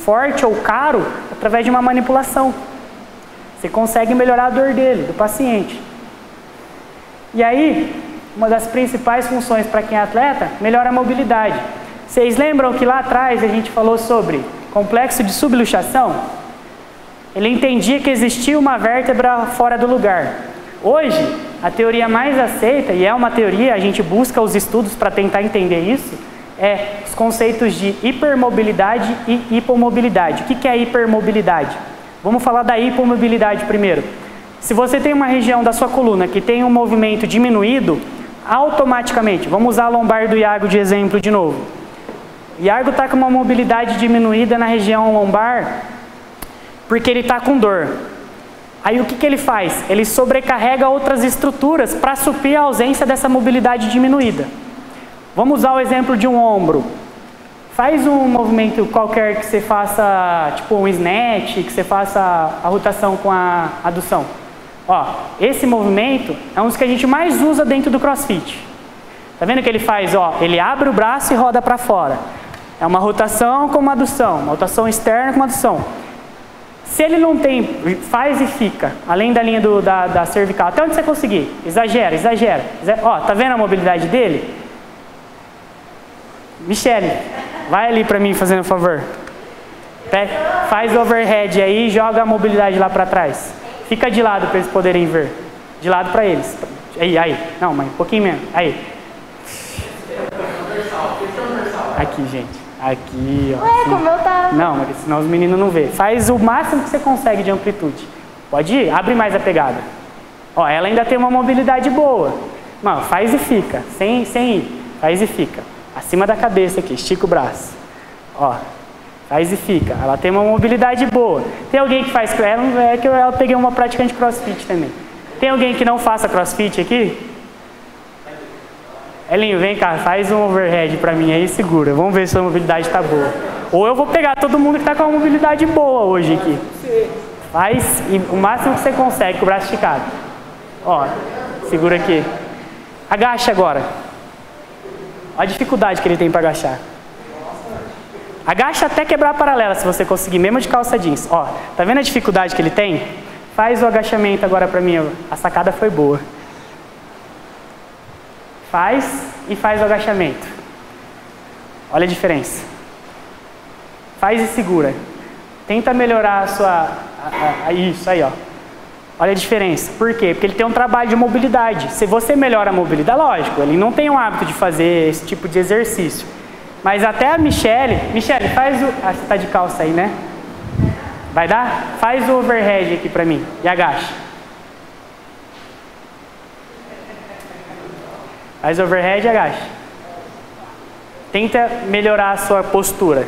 forte ou caro através de uma manipulação. Você consegue melhorar a dor dele, do paciente. E aí, uma das principais funções para quem é atleta, melhora a mobilidade. Vocês lembram que lá atrás a gente falou sobre complexo de subluxação? Ele entendia que existia uma vértebra fora do lugar. Hoje, a teoria mais aceita, e é uma teoria, a gente busca os estudos para tentar entender isso, é os conceitos de hipermobilidade e hipomobilidade. O que é hipermobilidade? Vamos falar da hipomobilidade primeiro. Se você tem uma região da sua coluna que tem um movimento diminuído, automaticamente, vamos usar a lombar do Iago de exemplo de novo. Iago está com uma mobilidade diminuída na região lombar porque ele está com dor. Aí o que ele faz? Ele sobrecarrega outras estruturas para suprir a ausência dessa mobilidade diminuída. Vamos usar o exemplo de um ombro. Faz um movimento qualquer que você faça, tipo um snatch, que você faça a rotação com a adução. Ó, esse movimento é um dos que a gente mais usa dentro do CrossFit. Tá vendo o que ele faz? Ó, ele abre o braço e roda para fora. É uma rotação com uma adução, uma rotação externa com uma adução. Se ele não tem, faz e fica, além da linha da cervical, até onde você conseguir. Exagera, exagera. Ó, tá vendo a mobilidade dele? Michele, vai ali para mim fazendo um favor. Faz overhead aí e joga a mobilidade lá para trás. Fica de lado para eles poderem ver. De lado para eles. Aí. Não, mas um pouquinho menos. Aí. Aqui, gente. Aqui, ó. Ué, como eu tava? Não, mas senão os meninos não vê. Faz o máximo que você consegue de amplitude. Pode ir? Abre mais a pegada. Ó, ela ainda tem uma mobilidade boa. Mano, faz e fica. Sem ir. Faz e fica. Acima da cabeça aqui. Estica o braço. Ó. Faz e fica. Ela tem uma mobilidade boa. Tem alguém que faz... É que eu peguei uma praticante de CrossFit também. Tem alguém que não faça CrossFit aqui? Elinho, vem cá, faz um overhead pra mim aí e segura. Vamos ver se a mobilidade tá boa. Ou eu vou pegar todo mundo que tá com uma mobilidade boa hoje aqui. Faz o máximo que você consegue com o braço esticado. Ó, segura aqui. Agacha agora. Olha a dificuldade que ele tem para agachar. Agacha até quebrar a paralela, se você conseguir, mesmo de calça jeans. Ó, tá vendo a dificuldade que ele tem? Faz o agachamento agora pra mim. A sacada foi boa. Faz e faz o agachamento. Olha a diferença. Faz e segura. Tenta melhorar a sua... isso aí, ó. Olha a diferença. Por quê? Porque ele tem um trabalho de mobilidade. Se você melhora a mobilidade, lógico, ele não tem o hábito de fazer esse tipo de exercício. Mas até a Michele, faz o... Ah, você tá de calça aí, né? Vai dar? Faz o overhead aqui pra mim e agacha. Faz overhead e agacha. Tenta melhorar a sua postura.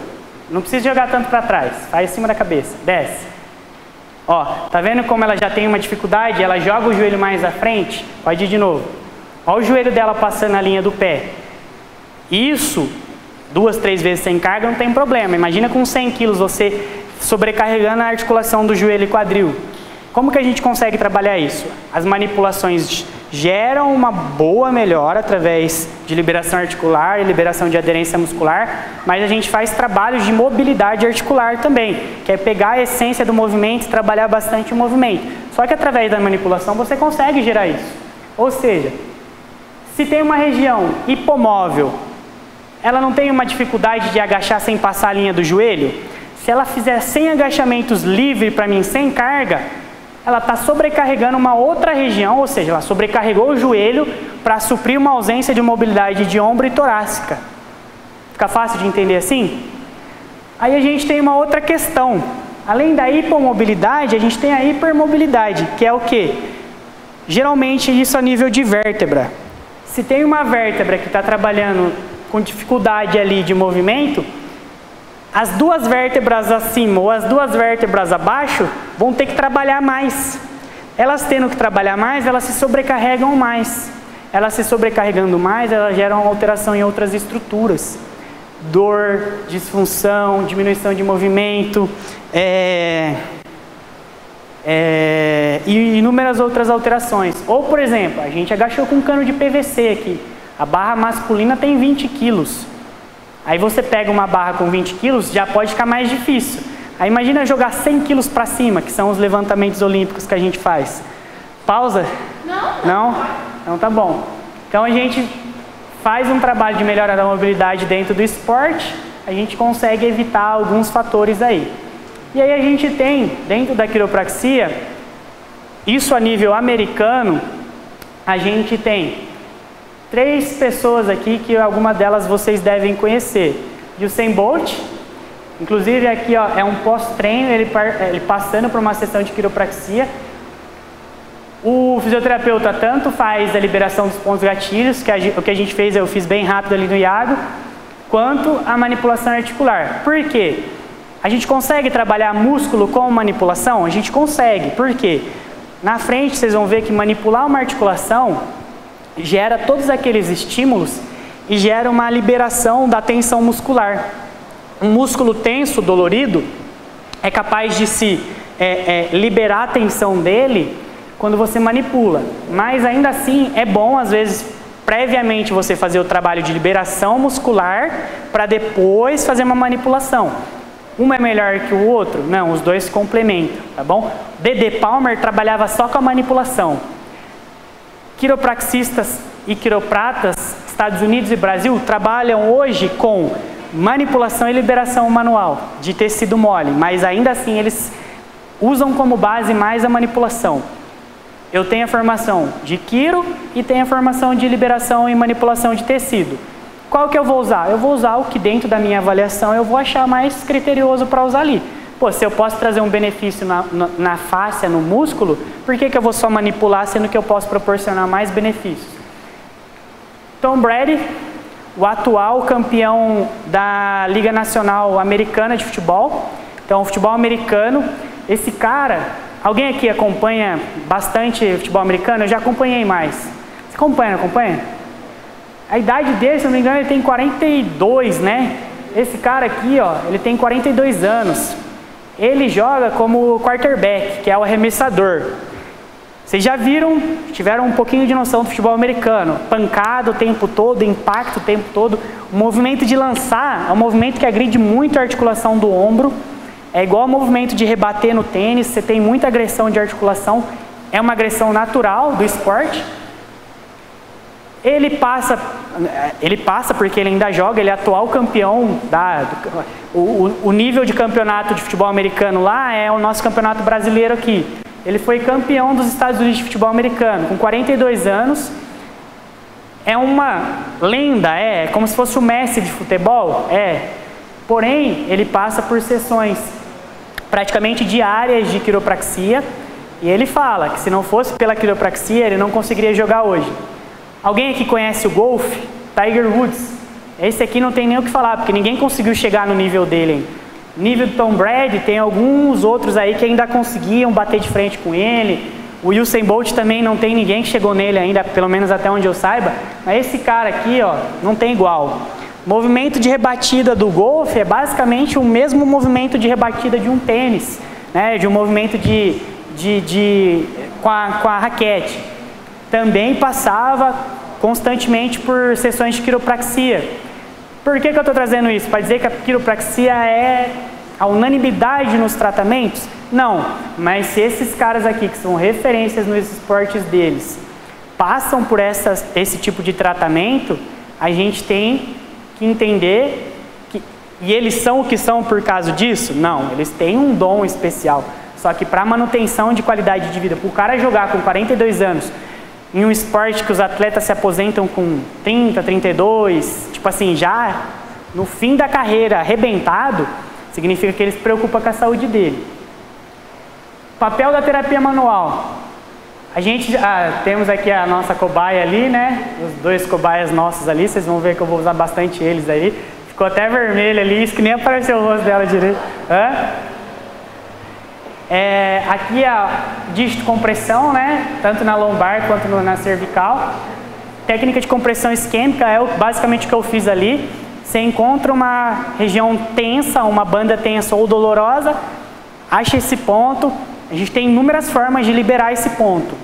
Não precisa jogar tanto para trás. Faz em cima da cabeça. Desce. Ó, tá vendo como ela já tem uma dificuldade? Ela joga o joelho mais à frente. Pode ir de novo. Ó o joelho dela passando a linha do pé. Isso, 2, 3 vezes sem carga, não tem problema. Imagina com 100 quilos você sobrecarregando a articulação do joelho e quadril. Como que a gente consegue trabalhar isso? As manipulações geram uma boa melhora através de liberação articular e liberação de aderência muscular, mas a gente faz trabalhos de mobilidade articular também, que é pegar a essência do movimento e trabalhar bastante o movimento. Só que através da manipulação você consegue gerar isso. Ou seja, se tem uma região hipomóvel, ela não tem uma dificuldade de agachar sem passar a linha do joelho? Se ela fizer 100 agachamentos livre para mim, sem carga, ela está sobrecarregando uma outra região, ou seja, ela sobrecarregou o joelho para suprir uma ausência de mobilidade de ombro e torácica. Fica fácil de entender assim? Aí a gente tem uma outra questão. Além da hipomobilidade, a gente tem a hipermobilidade, que é o quê? Geralmente isso a nível de vértebra. Se tem uma vértebra que está trabalhando com dificuldade ali de movimento, as 2 vértebras acima ou as 2 vértebras abaixo vão ter que trabalhar mais. Elas tendo que trabalhar mais, elas se sobrecarregam mais. Elas se sobrecarregando mais, elas geram uma alteração em outras estruturas. Dor, disfunção, diminuição de movimento, e inúmeras outras alterações. Ou, por exemplo, a gente agachou com um cano de PVC aqui. A barra masculina tem 20 quilos. Aí você pega uma barra com 20 quilos, já pode ficar mais difícil. Aí imagina jogar 100 quilos para cima, que são os levantamentos olímpicos que a gente faz. Pausa? Não? Então tá bom. Então a gente faz um trabalho de melhora da mobilidade dentro do esporte, a gente consegue evitar alguns fatores aí. E aí a gente tem, dentro da quiropraxia, isso a nível americano, a gente tem 3 pessoas aqui que alguma delas vocês devem conhecer. Usain Bolt, inclusive aqui ó, é um pós-treino, ele passando por uma sessão de quiropraxia. O fisioterapeuta tanto faz a liberação dos pontos gatilhos, o que a gente fez, eu fiz bem rápido ali no Iago, quanto a manipulação articular. Por quê? A gente consegue trabalhar músculo com manipulação? A gente consegue. Por quê? Na frente vocês vão ver que manipular uma articulação gera todos aqueles estímulos e gera uma liberação da tensão muscular. Um músculo tenso, dolorido, é capaz de se liberar a tensão dele quando você manipula. Mas ainda assim é bom, às vezes, previamente você fazer o trabalho de liberação muscular para depois fazer uma manipulação. Um é melhor que o outro? Não, os dois se complementam, tá bom? D.D. Palmer trabalhava só com a manipulação. Quiropraxistas e quiropratas, Estados Unidos e Brasil, trabalham hoje com manipulação e liberação manual de tecido mole, mas ainda assim eles usam como base mais a manipulação. Eu tenho a formação de quiro e tenho a formação de liberação e manipulação de tecido. Qual que eu vou usar? Eu vou usar o que dentro da minha avaliação eu vou achar mais criterioso para usar ali. Pô, se eu posso trazer um benefício na fáscia, no músculo, por que eu vou só manipular, sendo que eu posso proporcionar mais benefícios? Tom Brady, o atual campeão da Liga Nacional Americana de Futebol, então o futebol americano, esse cara, alguém aqui acompanha bastante futebol americano? Eu já acompanhei mais. Você acompanha, não acompanha? A idade dele, se não me engano, ele tem 42, né? Esse cara aqui, ó, ele tem 42 anos. Ele joga como quarterback, que é o arremessador. Vocês já viram, tiveram um pouquinho de noção do futebol americano. Pancada o tempo todo, impacto o tempo todo. O movimento de lançar é um movimento que agride muito a articulação do ombro. É igual ao movimento de rebater no tênis, você tem muita agressão de articulação. É uma agressão natural do esporte. Ele passa porque ele ainda joga, ele é atual campeão, o nível de campeonato de futebol americano lá é o nosso campeonato brasileiro aqui. Ele foi campeão dos Estados Unidos de futebol americano, com 42 anos, é uma lenda, é como se fosse o Messi de futebol, porém ele passa por sessões praticamente diárias de quiropraxia, e ele fala que se não fosse pela quiropraxia ele não conseguiria jogar hoje. Alguém aqui conhece o golfe? Tiger Woods. Esse aqui não tem nem o que falar, porque ninguém conseguiu chegar no nível dele. No nível do Tom Brady, tem alguns outros aí que ainda conseguiam bater de frente com ele. O Usain Bolt também não tem ninguém que chegou nele ainda, pelo menos até onde eu saiba. Mas esse cara aqui, ó, não tem igual. O movimento de rebatida do golfe é basicamente o mesmo movimento de rebatida de um tênis, né? De um movimento com a raquete. Também passava constantemente por sessões de quiropraxia. Por que eu estou trazendo isso? Para dizer que a quiropraxia é a unanimidade nos tratamentos? Não, mas se esses caras aqui, que são referências nos esportes deles, passam por esse tipo de tratamento, a gente tem que entender que... E eles são o que são por causa disso? Não, eles têm um dom especial. Só que para manutenção de qualidade de vida, para o cara jogar com 42 anos... em um esporte que os atletas se aposentam com 30, 32, tipo assim, já no fim da carreira arrebentado, significa que ele se preocupa com a saúde dele. Papel da terapia manual. A gente temos aqui a nossa cobaia ali, né? Os 2 cobaias nossos ali, vocês vão ver que eu vou usar bastante eles aí. Ficou até vermelho ali, isso que nem apareceu o rosto dela direito. Aqui a dígito compressão, né? Tanto na lombar quanto na cervical. Técnica de compressão isquêmica é basicamente o que eu fiz ali. Você encontra uma região tensa, uma banda tensa ou dolorosa, acha esse ponto. A gente tem inúmeras formas de liberar esse ponto.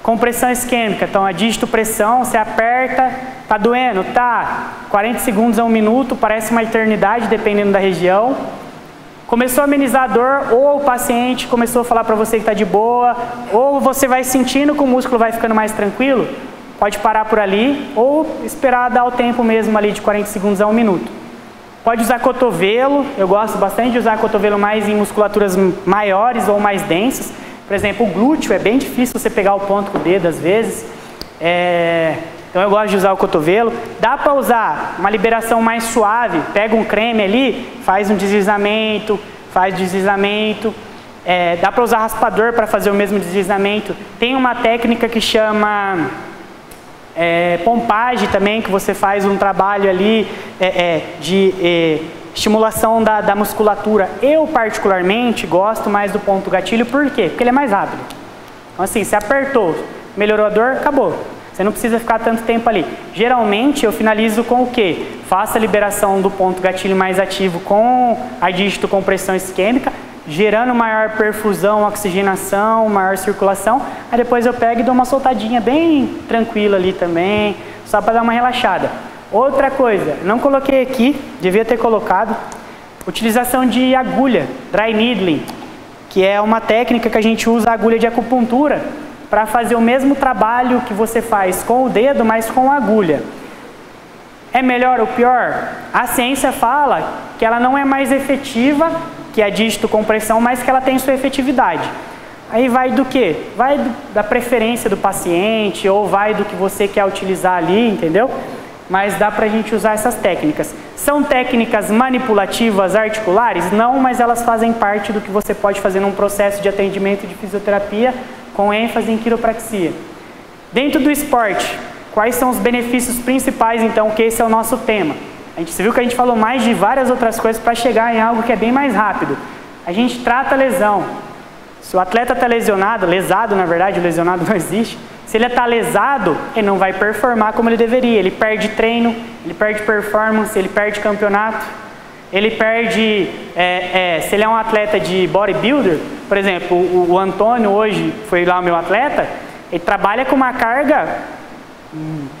Compressão isquêmica, então a dígito pressão, você aperta, tá doendo? Tá. 40 segundos a 1 minuto, parece uma eternidade dependendo da região. Começou a amenizar a dor, ou o paciente começou a falar para você que está de boa, ou você vai sentindo que o músculo vai ficando mais tranquilo, pode parar por ali, ou esperar dar o tempo mesmo ali de 40 segundos a 1 minuto. Pode usar cotovelo, eu gosto bastante de usar cotovelo mais em musculaturas maiores ou mais densas. Por exemplo, o glúteo é bem difícil você pegar o ponto com o dedo às vezes. Então eu gosto de usar o cotovelo. Dá para usar uma liberação mais suave, pega um creme ali, faz um deslizamento, dá para usar raspador para fazer o mesmo deslizamento. Tem uma técnica que chama pompagem também, que você faz um trabalho ali de estimulação da musculatura. Eu particularmente gosto mais do ponto gatilho, por quê? Porque ele é mais rápido. Então assim, você apertou, melhorou a dor, acabou. Você não precisa ficar tanto tempo ali. Geralmente eu finalizo com o quê? Faço a liberação do ponto gatilho mais ativo com a dígito compressão isquêmica, gerando maior perfusão, oxigenação, maior circulação. Aí depois eu pego e dou uma soltadinha bem tranquila ali também, só para dar uma relaxada. Outra coisa, não coloquei aqui, devia ter colocado, utilização de agulha, dry needling, que é uma técnica que a gente usa a agulha de acupuntura para fazer o mesmo trabalho que você faz com o dedo, mas com a agulha. É melhor ou pior? A ciência fala que ela não é mais efetiva que a dígito compressão, mas que ela tem sua efetividade. Aí vai do quê? Vai da preferência do paciente, ou vai do que você quer utilizar ali, entendeu? Mas dá pra gente usar essas técnicas. São técnicas manipulativas articulares? Não, mas elas fazem parte do que você pode fazer num processo de atendimento de fisioterapia com ênfase em quiropraxia. Dentro do esporte, quais são os benefícios principais, então, que esse é o nosso tema? Você viu que a gente falou mais de várias outras coisas para chegar em algo que é bem mais rápido. A gente trata a lesão. Se o atleta está lesionado, lesado na verdade, o lesionado não existe. Se ele está lesado, ele não vai performar como ele deveria. Ele perde treino, ele perde performance, ele perde campeonato. Ele perde, se ele é um atleta de bodybuilder, por exemplo, o Antônio hoje foi lá o meu atleta, ele trabalha com uma carga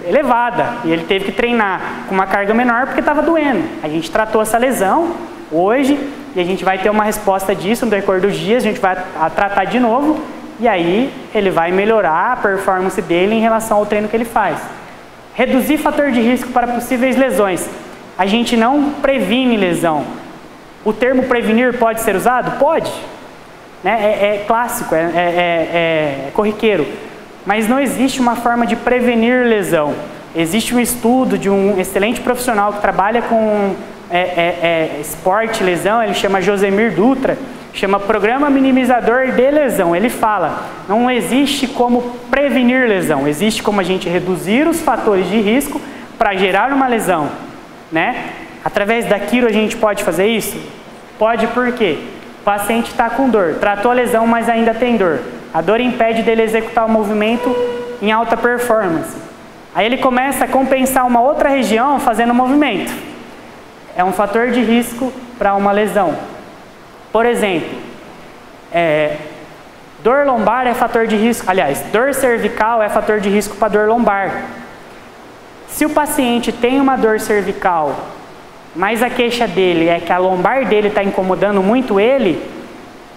elevada e ele teve que treinar com uma carga menor porque estava doendo. A gente tratou essa lesão hoje e a gente vai ter uma resposta disso no decorrer dos dias, a gente vai tratar de novo e aí ele vai melhorar a performance dele em relação ao treino que ele faz. Reduzir fator de risco para possíveis lesões. A gente não previne lesão. O termo prevenir pode ser usado? Pode. É clássico, é corriqueiro. Mas não existe uma forma de prevenir lesão. Existe um estudo de um excelente profissional que trabalha com esporte, lesão, ele chama Josemir Dutra, chama Programa Minimizador de Lesão. Ele fala, não existe como prevenir lesão, existe como a gente reduzir os fatores de risco para gerar uma lesão. Através da quiro a gente pode fazer isso? Pode, por quê? O paciente está com dor, tratou a lesão, mas ainda tem dor. A dor impede dele executar o movimento em alta performance. Aí ele começa a compensar uma outra região fazendo o movimento. É um fator de risco para uma lesão. Por exemplo, dor lombar é fator de risco, aliás, dor cervical é fator de risco para dor lombar. Se o paciente tem uma dor cervical, mas a queixa dele é que a lombar dele está incomodando muito ele,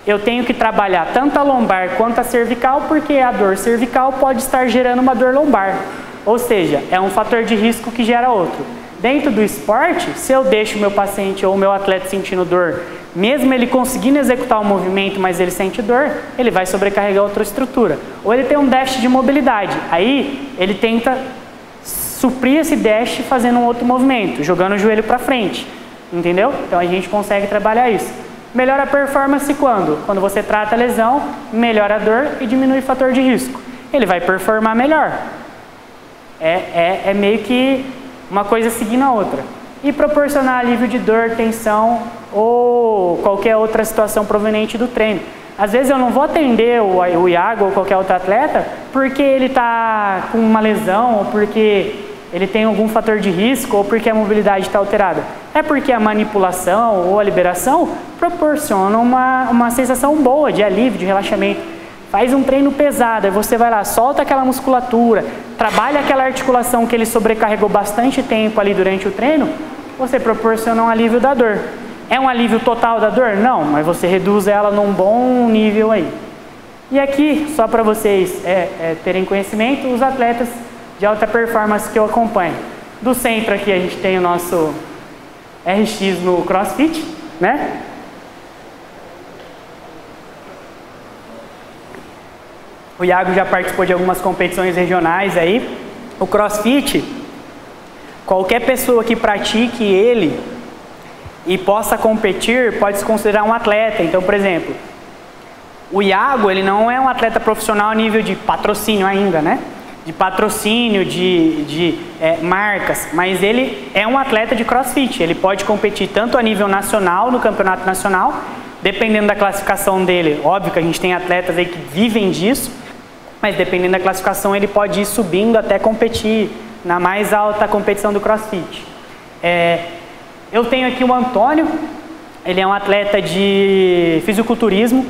eu tenho que trabalhar tanto a lombar quanto a cervical, porque a dor cervical pode estar gerando uma dor lombar. Ou seja, é um fator de risco que gera outro. Dentro do esporte, se eu deixo o meu paciente ou o meu atleta sentindo dor, mesmo ele conseguindo executar o movimento, mas ele sente dor, ele vai sobrecarregar outra estrutura. Ou ele tem um déficit de mobilidade, aí ele tenta suprir esse déficit fazendo um outro movimento, jogando o joelho para frente, entendeu? Então a gente consegue trabalhar isso. Melhora a performance quando? Quando você trata a lesão, melhora a dor e diminui o fator de risco. Ele vai performar melhor. É meio que uma coisa seguindo a outra. E proporcionar alívio de dor, tensão ou qualquer outra situação proveniente do treino. Às vezes eu não vou atender o Iago ou qualquer outro atleta porque ele está com uma lesão ou porque ele tem algum fator de risco ou porque a mobilidade está alterada. É porque a manipulação ou a liberação proporciona uma sensação boa de alívio, de relaxamento. Faz um treino pesado, aí você vai lá, solta aquela musculatura, trabalha aquela articulação que ele sobrecarregou bastante tempo ali durante o treino, você proporciona um alívio da dor. É um alívio total da dor? Não, mas você reduz ela num bom nível aí. E aqui, só para vocês terem conhecimento, os atletas de alta performance que eu acompanho. Do centro aqui a gente tem o nosso RX no CrossFit, O Iago já participou de algumas competições regionais aí. O CrossFit, qualquer pessoa que pratique ele e possa competir, pode se considerar um atleta. Então, por exemplo, o Iago, ele não é um atleta profissional a nível de patrocínio ainda, né? De patrocínio, de marcas, mas ele é um atleta de CrossFit. Ele pode competir tanto a nível nacional, no campeonato nacional, dependendo da classificação dele. Óbvio que a gente tem atletas aí que vivem disso, mas dependendo da classificação ele pode ir subindo até competir na mais alta competição do CrossFit. Eu tenho aqui o Antônio, ele é um atleta de fisiculturismo.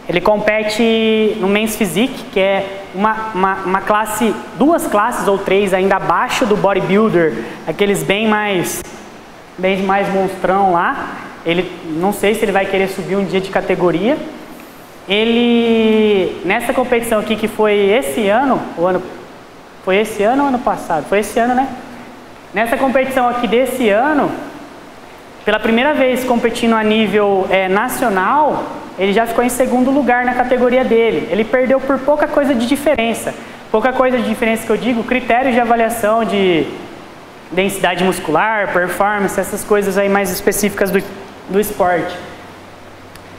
Ele compete no Men's Physique, que é uma classe, 2 classes ou 3 ainda abaixo do bodybuilder, aqueles bem mais monstrão lá. Ele, não sei se ele vai querer subir um dia de categoria. Ele, nessa competição aqui que foi esse ano, foi esse ano ou ano passado? Foi esse ano, né? Nessa competição aqui desse ano, pela primeira vez competindo a nível nacional, ele já ficou em 2º lugar na categoria dele. Ele perdeu por pouca coisa de diferença. Pouca coisa de diferença que eu digo, critérios de avaliação de densidade muscular, performance, essas coisas aí mais específicas do esporte.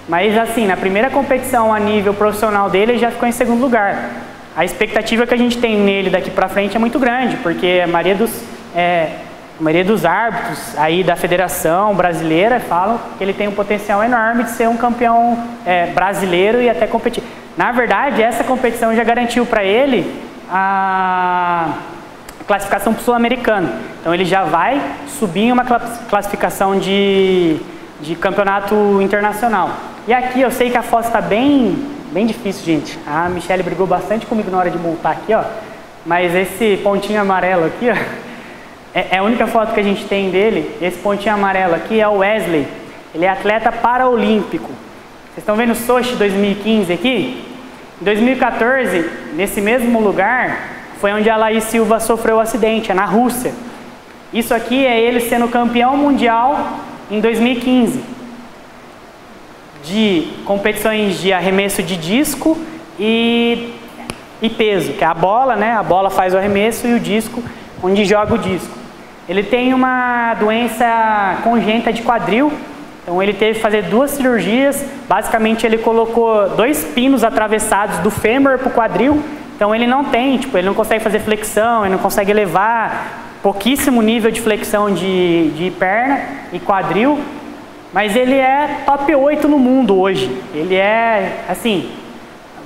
Mas assim, na primeira competição a nível profissional dele, ele já ficou em 2º lugar. A expectativa que a gente tem nele daqui pra frente é muito grande, porque a maioria dos árbitros aí da Federação Brasileira falam que ele tem um potencial enorme de ser um campeão brasileiro e até competir. Na verdade, essa competição já garantiu para ele a classificação para o Sul-Americano. Então ele já vai subir em uma classificação de campeonato internacional. E aqui eu sei que a foto está bem difícil, gente. A Michelle brigou bastante comigo na hora de montar aqui, ó. Mas esse pontinho amarelo aqui, ó, é a única foto que a gente tem dele. Esse pontinho amarelo aqui é o Wesley. Ele é atleta paraolímpico. Vocês estão vendo o Sochi 2015 aqui? Em 2014, nesse mesmo lugar, foi onde a Laís Silva sofreu o acidente, na Rússia. Isso aqui é ele sendo campeão mundial em 2015. De competições de arremesso de disco e peso, que é a bola, né? A bola faz o arremesso e o disco, onde joga o disco. Ele tem uma doença congênita de quadril, então ele teve que fazer 2 cirurgias. Basicamente ele colocou 2 pinos atravessados do fêmur para o quadril, então ele não tem, ele não consegue fazer flexão, ele não consegue elevar, pouquíssimo nível de flexão de perna e quadril, mas ele é top 8 no mundo hoje. Ele é, assim,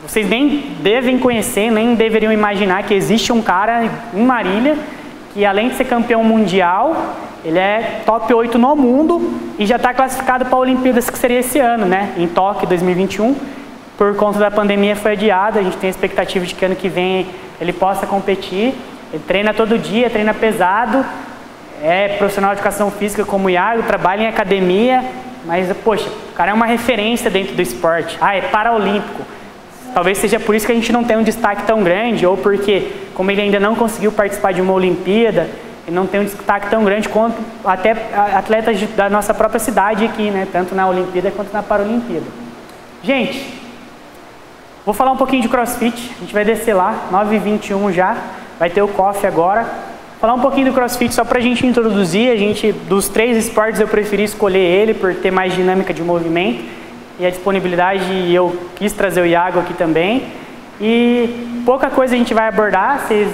vocês nem devem conhecer, nem deveriam imaginar que existe um cara em Marília que, além de ser campeão mundial, ele é top 8 no mundo e já está classificado para a Olimpíadas, que seria esse ano, né? Em Tóquio 2021. Por conta da pandemia foi adiado, a gente tem a expectativa de que ano que vem ele possa competir. Ele treina todo dia, treina pesado, é profissional de educação física como o Iago, trabalha em academia, mas, poxa, o cara é uma referência dentro do esporte. É paraolímpico. Talvez seja por isso que a gente não tem um destaque tão grande, ou porque, como ele ainda não conseguiu participar de uma Olimpíada, ele não tem um destaque tão grande quanto até atletas da nossa própria cidade aqui, né? Tanto na Olimpíada quanto na Paralimpíada. Gente, vou falar um pouquinho de CrossFit, a gente vai descer lá, 9h21 já, vai ter o coffee agora. Falar um pouquinho do CrossFit só pra gente introduzir. Dos 3 esportes eu preferi escolher ele por ter mais dinâmica de movimento e a disponibilidade, e eu quis trazer o Iago aqui também. E pouca coisa a gente vai abordar, vocês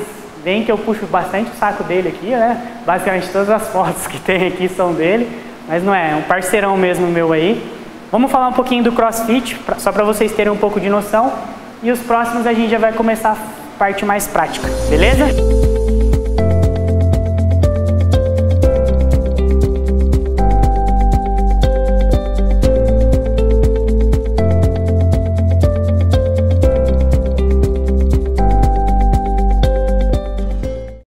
veem que eu puxo bastante o saco dele aqui, né? Basicamente todas as fotos que tem aqui são dele, mas não é um parceirão mesmo meu aí. Vamos falar um pouquinho do CrossFit, só para vocês terem um pouco de noção, e os próximos a gente já vai começar a parte mais prática, beleza?